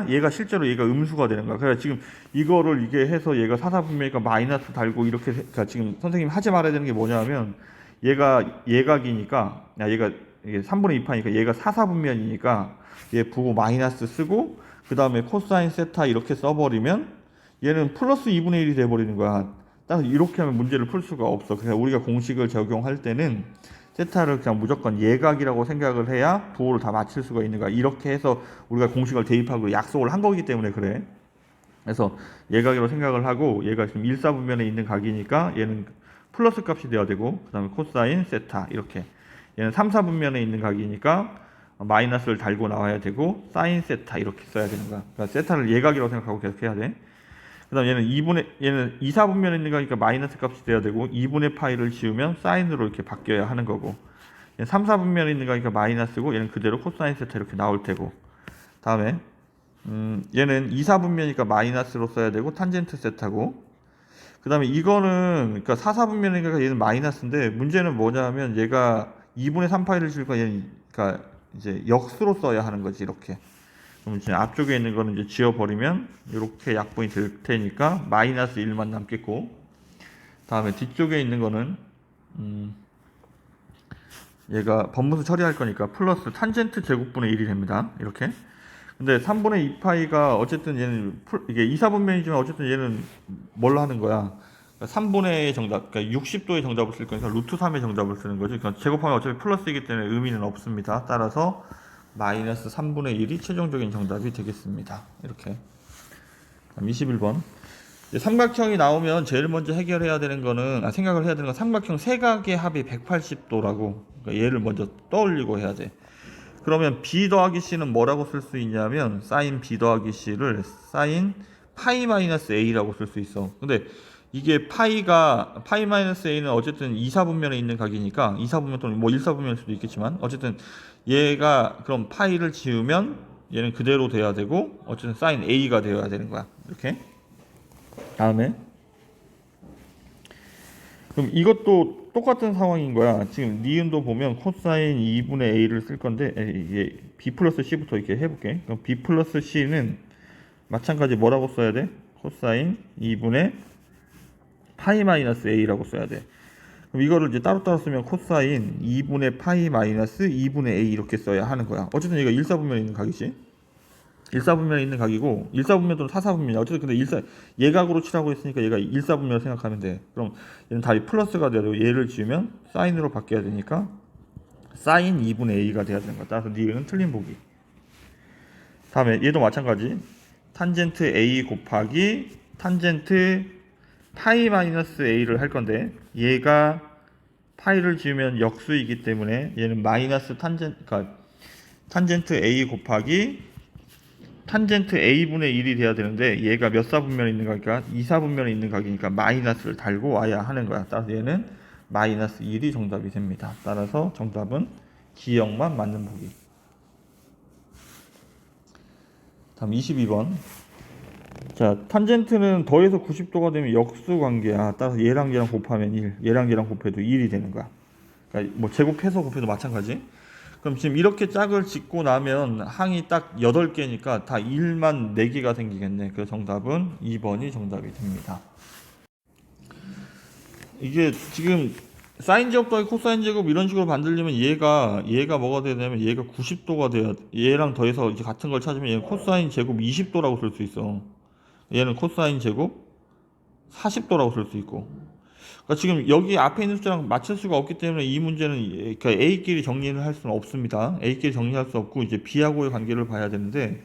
얘가 실제로 얘가 음수가 되는 거야. 그래서 지금 이거를 이게 해서 얘가 사사분면이니까 마이너스 달고 이렇게, 그러니까 지금 선생님이 하지 말아야 되는 게 뭐냐면, 얘가 예각이니까, 얘가 이게 3분의 2파니까 얘가 사사분면이니까 얘 부호 마이너스 쓰고, 그 다음에 코사인 세타 이렇게 써버리면 얘는 플러스 2분의 1이 돼버리는 거야. 따라서 이렇게 하면 문제를 풀 수가 없어. 그래서 우리가 공식을 적용할 때는 세타를 그냥 무조건 예각이라고 생각을 해야 부호를 다 맞출 수가 있는 거야. 이렇게 해서 우리가 공식을 대입하고 약속을 한 거기 때문에 그래. 그래서 예각이라고 생각을 하고, 얘가 지금 1사분면에 있는 각이니까 얘는 플러스 값이 돼야 되고, 그 다음에 코사인 세타 이렇게. 얘는 3사분면에 있는 각이니까 마이너스를 달고 나와야 되고, 사인 세타 이렇게 써야 되는 거야. 그러니까 세타를 예각이라고 생각하고 계속 해야 돼. 그 다음 얘는 2사분면에 있는 거니까 마이너스 값이 돼야 되고, 2분의 파이를 지우면 사인으로 이렇게 바뀌어야 하는 거고, 얘는 3사분면에 있는 거니까 마이너스고, 얘는 그대로 코사인 세타 이렇게 나올 테고, 다음에 얘는 2사분면이니까 마이너스로 써야 되고, 탄젠트 세타고, 그 다음에 이거는 그러니까 4사분면이니까 얘는 마이너스인데, 문제는 뭐냐면 얘가 2분의 3파이를 지우니까 얘는 그러니까 이제 역수로 써야 하는 거지. 이렇게. 그럼 이제 앞쪽에 있는 거는 이제 지워버리면 이렇게 약분이 될 테니까 마이너스 1만 남겠고, 다음에 뒤쪽에 있는 거는 얘가 번분수 처리할 거니까 플러스 탄젠트 제곱분의 1이 됩니다. 이렇게. 근데 3분의 2파이가 어쨌든 얘는 이게 2사분면이지만 어쨌든 얘는 뭘로 하는 거야? 3분의 정답, 그러니까 60도의 정답을 쓸 거니까 루트 3의 정답을 쓰는 거지. 그러니까 제곱하면 어차피 플러스이기 때문에 의미는 없습니다. 따라서 마이너스 3분의 1이 최종적인 정답이 되겠습니다. 이렇게. 21번. 삼각형이 나오면 제일 먼저 해결해야 되는 거는, 생각을 해야 되는 건 삼각형 세 각의 합이 180도라고. 그러니까 얘를 먼저 떠올리고 해야 돼. 그러면 b 더하기 c는 뭐라고 쓸 수 있냐면 사인 b 더하기 c를 사인 파이 마이너스 a라고 쓸 수 있어. 근데 이게 파이 마이너스 a는 어쨌든 2사분면에 있는 각이니까 2사분면 또는 뭐 1사분면일 수도 있겠지만 어쨌든 얘가 그럼 파이를 지우면 얘는 그대로 돼야 되고 어쨌든 사인 a가 되어야 되는 거야. 이렇게. 다음에 그럼 이것도 똑같은 상황인 거야. 지금 니은도 보면 코사인 2분의 a를 쓸 건데 b 플러스 c부터 이렇게 해볼게. 그럼 b 플러스 c는 마찬가지 뭐라고 써야 돼? 코사인 2분의 파이 마이너스 a라고 써야 돼. 그럼 이거를 이제 따로따로 쓰면 코사인 2분의 파이 마이너스 2분의 a 이렇게 써야 하는 거야. 어쨌든 얘가 1사분면에 있는 각이지. 1사분면에 있는 각이고 1사분면 또는 4사분면이야. 어쨌든 근데 예각으로 칠하고 있으니까 얘가 1사분면을 생각하면 돼. 그럼 얘는 답이 플러스가 돼야 되고 얘를 지우면 사인으로 바뀌어야 되니까 사인 2분의 a가 돼야 되는 거야. 따라서 니은 틀린 보기. 다음에 얘도 마찬가지. 탄젠트 a 곱하기 탄젠트 파이 마이너스 a를 할 건데 얘가 파이를 지우면 역수이기 때문에 얘는 마이너스 탄젠트 a 곱하기 탄젠트 a분의 1이 돼야 되는데 얘가 몇 사분면에 있는 각이니까 2사분면에 있는 각이니까 마이너스를 달고 와야 하는 거야. 따라서 얘는 마이너스 1이 정답이 됩니다. 따라서 정답은 기역만 맞는 보기. 다음 22번. 자, 탄젠트는 더해서 90도가 되면 역수 관계야. 따라서 얘랑 얘랑 곱하면 1, 얘랑 얘랑 곱해도 1이 되는 거야. 그러니까 뭐 제곱해서 곱해도 마찬가지. 그럼 지금 이렇게 짝을 짓고 나면 항이 딱 8개니까 다 1만 4개가 생기겠네. 그래서 정답은 2번이 정답이 됩니다. 이게 지금 사인 제곱 더하기 코사인 제곱 이런 식으로 만들려면 얘가 뭐가 되냐면 얘가 90도가 돼야 얘랑 더해서 이제 같은 걸 찾으면 얘는 코사인 제곱 20도라고 쓸 수 있어. 얘는 코사인 제곱 40도라고 쓸 수 있고. 그러니까 지금 여기 앞에 있는 숫자랑 맞출 수가 없기 때문에 이 문제는 그러니까 A끼리 정리를 할 수는 없습니다. A끼리 정리할 수 없고 이제 B하고의 관계를 봐야 되는데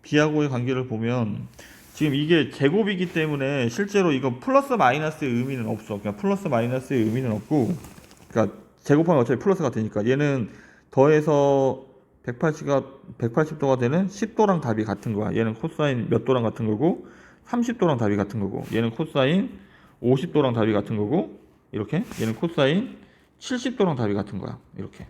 B하고의 관계를 보면 지금 이게 제곱이기 때문에 실제로 이거 플러스 마이너스의 의미는 없어. 그냥 플러스 마이너스의 의미는 없고 그러니까 제곱하면 어차피 플러스가 되니까 얘는 더해서 180도가 되는 10도랑 답이 같은 거야. 얘는 코사인 몇 도랑 같은 거고 30도랑 답이 같은 거고 얘는 코사인 50도랑 답이 같은 거고 이렇게 얘는 코사인 70도랑 답이 같은 거야. 이렇게.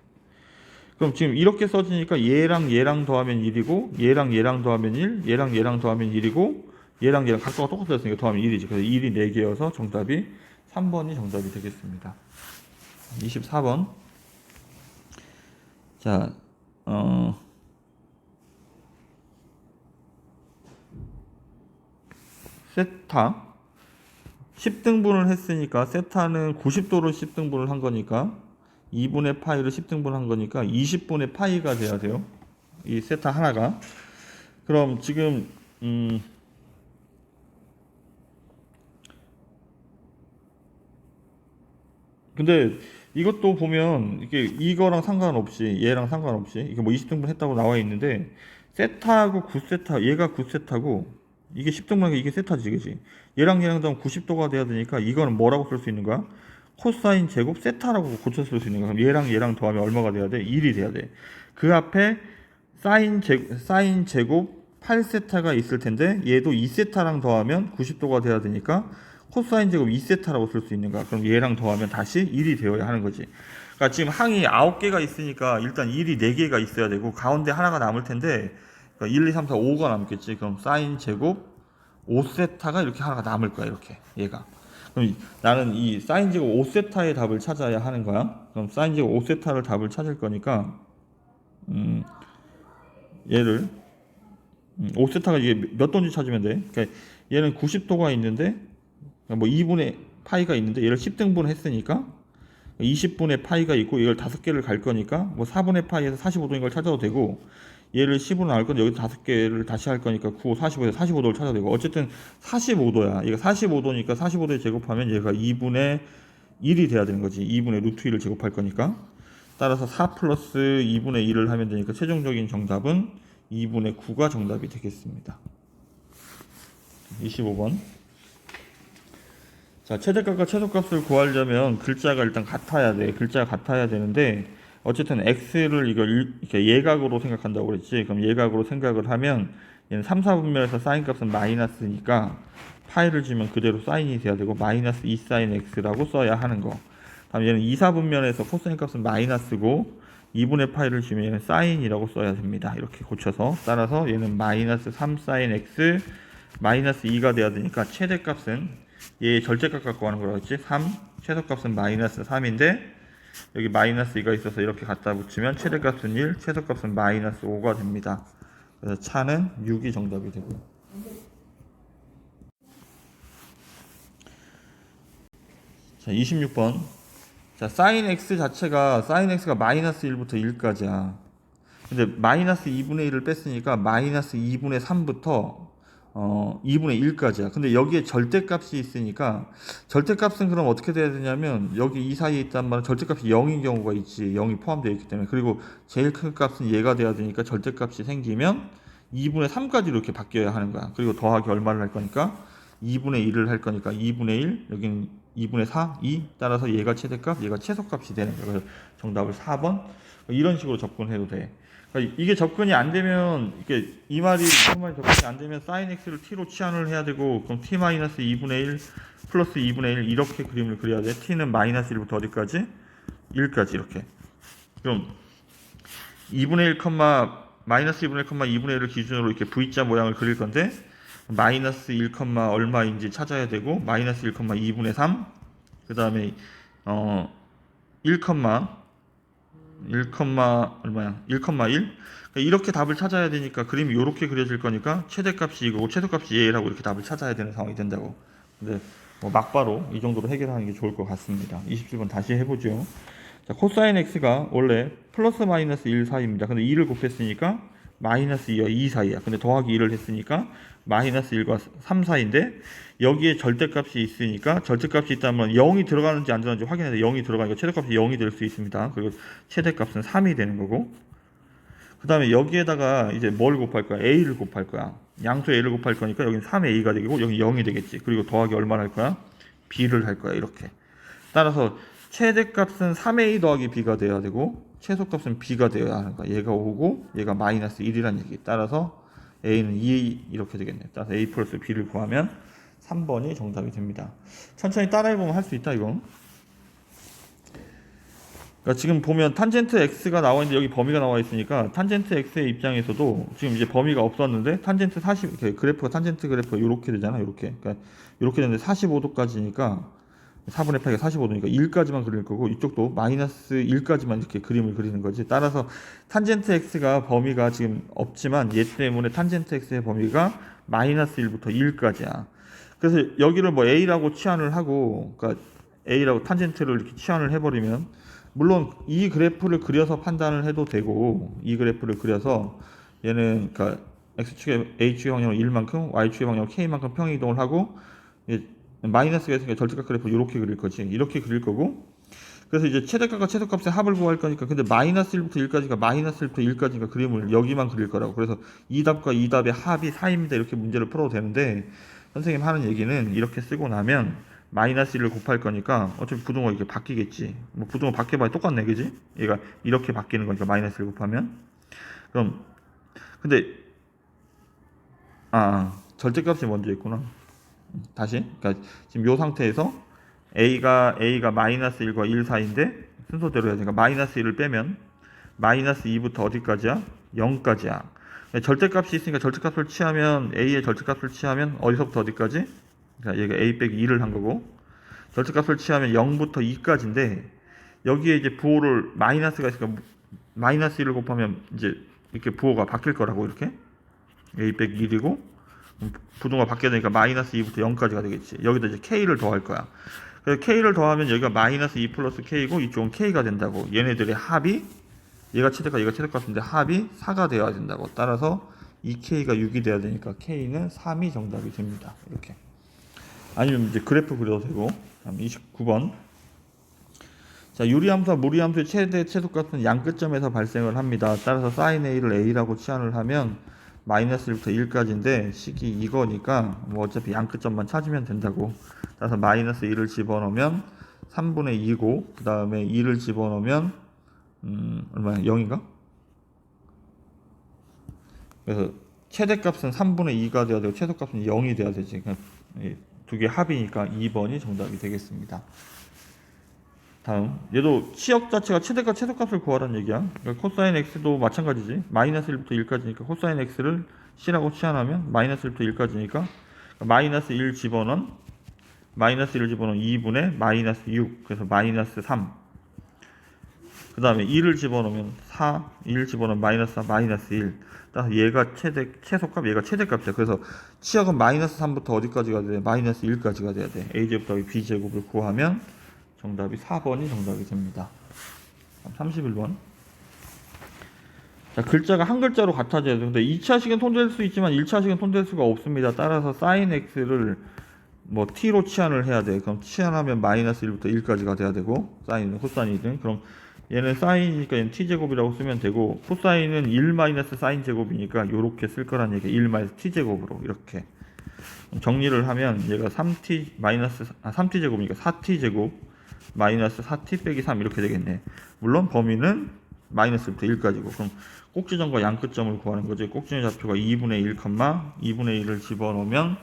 그럼 지금 이렇게 써지니까 얘랑 얘랑 더하면 1이고 얘랑 얘랑 더하면 1, 얘랑 얘랑 더하면 1이고 얘랑 얘랑 각도가 똑같았으니까 더하면 1이지. 그래서 1이 4개여서 정답이 3번이 정답이 되겠습니다. 24번. 자, 세타 10등분을 했으니까 세타는 90도로 10등분을 한 거니까 2분의 파이를 10등분 한 거니까 20분의 파이가 돼야 돼요. 이 세타 하나가. 그럼 지금 근데 이것도 보면 이게 이거랑 상관없이 얘랑 상관없이 이게 뭐 20등분 했다고 나와 있는데 세타하고 9세타 얘가 9세타고 이게 10등분하게 이게 세타지 그지. 얘랑 얘랑 더하면 90도가 돼야 되니까 이거는 뭐라고 쓸 수 있는 거야? 코사인 제곱 세타라고 고쳐 쓸 수 있는 거야. 그럼 얘랑 얘랑 더하면 얼마가 돼야 돼? 1이 돼야 돼. 그 앞에 사인 제곱 8세타가 있을 텐데 얘도 2세타랑 더하면 90도가 돼야 되니까 코사인 제곱 2세타라고 쓸 수 있는 거야. 그럼 얘랑 더하면 다시 1이 되어야 하는 거지. 그러니까 지금 항이 9개가 있으니까 일단 1이 4개가 있어야 되고 가운데 하나가 남을 텐데 그러니까 1, 2, 3, 4, 5가 남겠지. 그럼 사인 제곱 5세타가 이렇게 하나가 남을 거야. 이렇게 얘가. 그럼 나는 이 사인 제곱 5세타의 답을 찾아야 하는 거야. 그럼 사인 제곱 5세타를 답을 찾을 거니까 얘를 5세타가 이게 몇 도인지 찾으면 돼. 그러니까 얘는 90도가 있는데 뭐 2분의 파이가 있는데 얘를 10등분 했으니까 20분의 파이가 있고 이걸 5개를 갈 거니까 뭐 4분의 파이에서 45도인 걸 찾아도 되고 얘를 10으로 나올 건데 여기 5개를 다시 할 거니까 9, 45에서 45도를 찾아도 되고 어쨌든 45도야. 얘가 45도니까 45도에 제곱하면 얘가 2분의 1이 돼야 되는 거지. 2분의 루트 1을 제곱할 거니까. 따라서 4 플러스 2분의 1을 하면 되니까 최종적인 정답은 2분의 9가 정답이 되겠습니다. 25번. 자, 최대값과 최소값을 구하려면 글자가 일단 같아야 돼. 글자가 같아야 되는데 어쨌든 x를 이렇게 예각으로 생각한다고 그랬지. 그럼 예각으로 생각을 하면 얘는 3, 4분면에서 사인 값은 마이너스니까 파이를 주면 그대로 사인이 돼야 되고 마이너스 2 사인 x라고 써야 하는 거. 다음 얘는 2, 4분면에서 코사인 값은 마이너스고 2분의 파이를 주면 얘는 사인이라고 써야 됩니다. 이렇게 고쳐서 따라서 얘는 마이너스 3 사인 x 마이너스 2가 돼야 되니까 최대값은 얘 절대값 갖고 가는 거라고 했지. 3 최소값은 마이너스 3인데 여기 마이너스 2가 있어서 이렇게 갖다 붙이면 최대값은 1 최소값은 마이너스 5가 됩니다. 그래서 차는 6이 정답이 되고요. 자, 26번. 자, sin x 자체가 sin x가 마이너스 1부터 1까지야. 근데 마이너스 2분의 1을 뺐으니까 마이너스 2분의 3부터 2분의 1까지야. 근데 여기에 절대값이 있으니까 절대값은 그럼 어떻게 돼야 되냐면 여기 이 사이에 있단 말은 절대값이 0인 경우가 있지. 0이 포함되어 있기 때문에. 그리고 제일 큰 값은 얘가 돼야 되니까 절대값이 생기면 2분의 3까지 이렇게 바뀌어야 하는 거야. 그리고 더하기 얼마를 할 거니까 2분의 1을 할 거니까 2분의 1 여기는 2분의 4, 2 따라서 얘가 최대값, 얘가 최소값이 되는 거야. 그래서 정답을 4번 이런 식으로 접근해도 돼. 그러니까 이게 접근이 안 되면 이게 이 말이 접근이 안 되면 sin x를 t로 치환을 해야 되고 그럼 t 마이너스 2분의 1 플러스 2분의 1 이렇게 그림을 그려야 돼. t는 마이너스 1부터 어디까지? 1까지 이렇게. 그럼 2분의 1, 마이너스 2분의 1, 2분의 1을 기준으로 이렇게 V자 모양을 그릴 건데 마이너스 1, 얼마인지 찾아야 되고 마이너스 1, 2분의 3 그 다음에 1, 얼마야? 1,1 이렇게 답을 찾아야 되니까 그림이 이렇게 그려질 거니까 최대값이 이거고 최소값이 얘라고 이렇게 답을 찾아야 되는 상황이 된다고. 근데 뭐 막바로 이 정도로 해결하는 게 좋을 것 같습니다. 27번 다시 해보죠. 자, 코사인 x가 원래 플러스 마이너스 1 사이입니다. 근데 2를 곱했으니까 마이너스 2와 2 사이야. 근데 더하기 1을 했으니까 마이너스 1과 3 사이인데 여기에 절대값이 있으니까 절대값이 있다면 0이 들어가는지 안 들어가는지 확인해야 돼. 0이 들어가니까 최대값이 0이 될 수 있습니다. 그리고 최대값은 3이 되는 거고 그 다음에 여기에다가 이제 뭘 곱할 거야? a를 곱할 거야. 양수 a를 곱할 거니까 여기는 3a가 되고 여기 0이 되겠지. 그리고 더하기 얼마를 할 거야? b를 할 거야. 이렇게. 따라서 최대값은 3a 더하기 b가 돼야 되고 최소값은 b가 되어야 하는 거야. 얘가 5고 얘가 마이너스 1이라는 얘기. 따라서 a는 2 이렇게 되겠네. 따라서 a 플러스 b를 구하면 3번이 정답이 됩니다. 천천히 따라해보면 할 수 있다 이거. 그러니까 지금 보면 탄젠트 x가 나와 있는데 여기 범위가 나와 있으니까 탄젠트 x의 입장에서도 지금 이제 범위가 없었는데 탄젠트 40 그래프가 탄젠트 그래프가 이렇게 되잖아. 이렇게. 그러니까 이렇게 되는데 45도까지니까 4분의 8가 45도니까 1까지만 그릴 거고 이쪽도 마이너스 1까지만 이렇게 그림을 그리는 거지. 따라서 탄젠트 x가 범위가 지금 없지만 얘 때문에 탄젠트 x의 범위가 마이너스 1부터 1까지야. 그래서 여기를 뭐 a라고 치환을 하고 그러니까 a라고 탄젠트를 이렇게 치환을 해버리면 물론 이 그래프를 그려서 판단을 해도 되고 이 그래프를 그려서 얘는 그러니까 x축의 a축의 방향으로 1만큼 y축의 방향으로 k만큼 평이동을 하고 마이너스가 있으니까 절대값 그래프 이렇게 그릴 거지. 이렇게 그릴 거고 그래서 이제 최대값과 최소값의 합을 구할 거니까 근데 마이너스 1부터 1까지가 마이너스 1부터 1까지가 그림을 여기만 그릴 거라고. 그래서 이 답과 이 답의 합이 4입니다. 이렇게 문제를 풀어도 되는데 선생님 하는 얘기는 이렇게 쓰고 나면 마이너스 1을 곱할 거니까 어차피 부등호 이렇게 바뀌겠지. 뭐 부등호 바뀌어봐야 똑같네, 그지? 얘가 이렇게 바뀌는 거니까 마이너스 1을 곱하면 그럼 근데 절대값이 먼저 있구나. 다시 그러니까 지금 이 상태에서 a가 마이너스 1과 1 사이인데 순서대로 해야 되니까 마이너스 1을 빼면 마이너스 2부터 어디까지야? 0까지야. 절대값이 있으니까 절대값을 취하면 a의 절대값을 취하면 어디서부터 어디까지? 그러니까 얘가 a 빼기 2를 한 거고 절대값을 취하면 0부터 2까지인데 여기에 이제 부호를 마이너스가 있으니까 마이너스 1을 곱하면 이제 이렇게 부호가 바뀔 거라고 이렇게 a 빼기 1이고 부등호가 바뀌어야 되니까 마이너스 2부터 0까지가 되겠지. 여기다 이제 k를 더할 거야. 그래서 k를 더하면 여기가 마이너스 2 플러스 k고 이쪽은 k가 된다고. 얘네들의 합이 얘가 최대값 얘가 최대값인데 합이 4가 되어야 된다고. 따라서 이 k가 6이 돼야 되니까 k는 3이 정답이 됩니다. 이렇게. 아니면 이제 그래프 그려도 되고. 다음 29번. 자, 유리함수와 무리함수의 최대 최소값은 양 끝점에서 발생을 합니다. 따라서 sin a를 a라고 치환을 하면 마이너스 1부터 1까지인데 식이 이거니까 뭐 어차피 양끝점만 찾으면 된다고. 따라서 마이너스 1을 집어넣으면 3분의 2고 그 다음에 2를 집어넣으면 얼마야? 0인가? 그래서 최대값은 3분의 2가 돼야 되고 최소값은 0이 돼야 되지. 두 개 합이니까 2번이 정답이 되겠습니다. 다음, 얘도 치역 자체가 최대값 최소값을 구하라는 얘기야. 그러니까 코사인 x도 마찬가지지. 마이너스 1부터 1까지니까 코사인 x를 c라고 치환하면 마이너스 1부터 1까지니까 마이너스 1 집어넣은 마이너스 1을 집어넣은 2분의 마이너스 6, 그래서 마이너스 3. 그 다음에 2를 집어넣으면 4, 1 집어넣으면 마이너스 4, 마이너스 1. 따라서 얘가 최소값, 얘가 최대값이야. 그래서 치역은 마이너스 3부터 어디까지 가야 돼? 마이너스 1까지 가야 돼. a제곱 더하기 b제곱을 구하면 정답이 4번이 정답이 됩니다. 31번. 자, 글자가 한 글자로 같아져야 돼. 근데 2차식은 손댈 수 있지만 1차식은 손댈 수가 없습니다. 따라서 sin x를 뭐 t로 치환을 해야 돼. 그럼 치환하면 마이너스 1부터 1까지가 돼야 되고, 사인은 코사인이든. 그럼 얘는 사인이니까 얘는 t제곱이라고 쓰면 되고, 코사인은 1 마이너스 사인 제곱이니까 요렇게 쓸 거란 얘기야. 1 마이너스 t제곱으로 이렇게 정리를 하면 얘가 3t 마이너스 3t 제곱이니까 4t 제곱 마이너스 4t 빼기 3 이렇게 되겠네. 물론 범위는 마이너스 1부터 1까지고. 그럼 꼭지점과 양끝점을 구하는 거지. 꼭지점의 좌표가 2분의 1, 2분의 1을 집어넣으면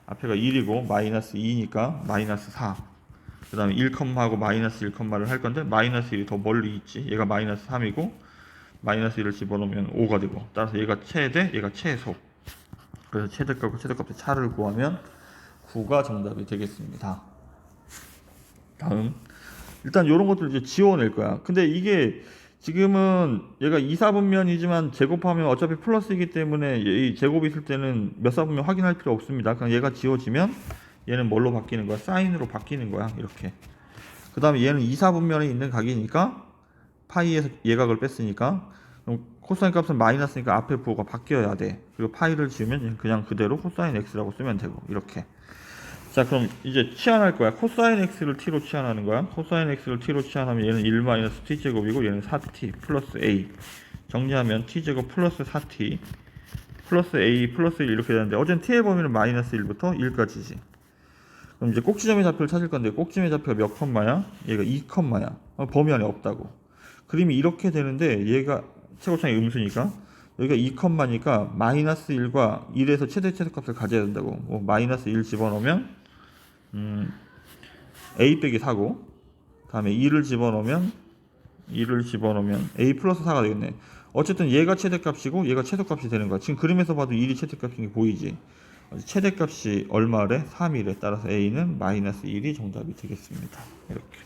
앞에가 1이고 마이너스 2니까 마이너스 4. 그 다음에 1,하고 마이너스 1,를 할 건데 마이너스 1이 더 멀리 있지. 얘가 마이너스 3이고 마이너스 1을 집어넣으면 5가 되고, 따라서 얘가 최대, 얘가 최소. 그래서 최대값과 최소값의 차를 구하면 9가 정답이 되겠습니다. 다음, 일단 이런 것들 이제 지워낼 거야. 근데 이게 지금은 얘가 2사분면이지만 제곱하면 어차피 플러스이기 때문에 이 제곱이 있을 때는 몇 사분면 확인할 필요 없습니다. 그냥 얘가 지워지면 얘는 뭘로 바뀌는 거야? 사인으로 바뀌는 거야. 이렇게. 그 다음에 얘는 2사분면에 있는 각이니까 파이에서 예각을 뺐으니까 그럼 코사인 값은 마이너스니까 앞에 부호가 바뀌어야 돼. 그리고 파이를 지우면 그냥 그대로 코사인 x라고 쓰면 되고 이렇게. 자, 그럼 이제 치환할 거야. 코사인 x를 t로 치환하는 거야. 코사인 x를 t로 치환하면 얘는 1 마이너스 t제곱이고 얘는 4t 플러스 a. 정리하면 t제곱 플러스 4t 플러스 a 플러스 1 이렇게 되는데 어제는 t의 범위는 마이너스 1부터 1까지지. 그럼 이제 꼭지점의 좌표를 찾을 건데 꼭지점의 좌표가 몇 컴마야? 얘가 2 컴마야. 범위 안에 없다고. 그림이 이렇게 되는데 얘가 최고창이 음수니까 여기가 2 컴마니까 마이너스 1과 1에서 최대값을 가져야 된다고. 마이너스 1 집어넣으면 a 빼기 4고 다음에 2를 집어넣으면 a 플러스 4가 되겠네. 어쨌든 얘가 최대값이고 얘가 최소값이 되는 거야. 지금 그림에서 봐도 1이 최대값인 게 보이지. 최대값이 얼마래? 3이래. 따라서 a는 마이너스 1이 정답이 되겠습니다. 이렇게.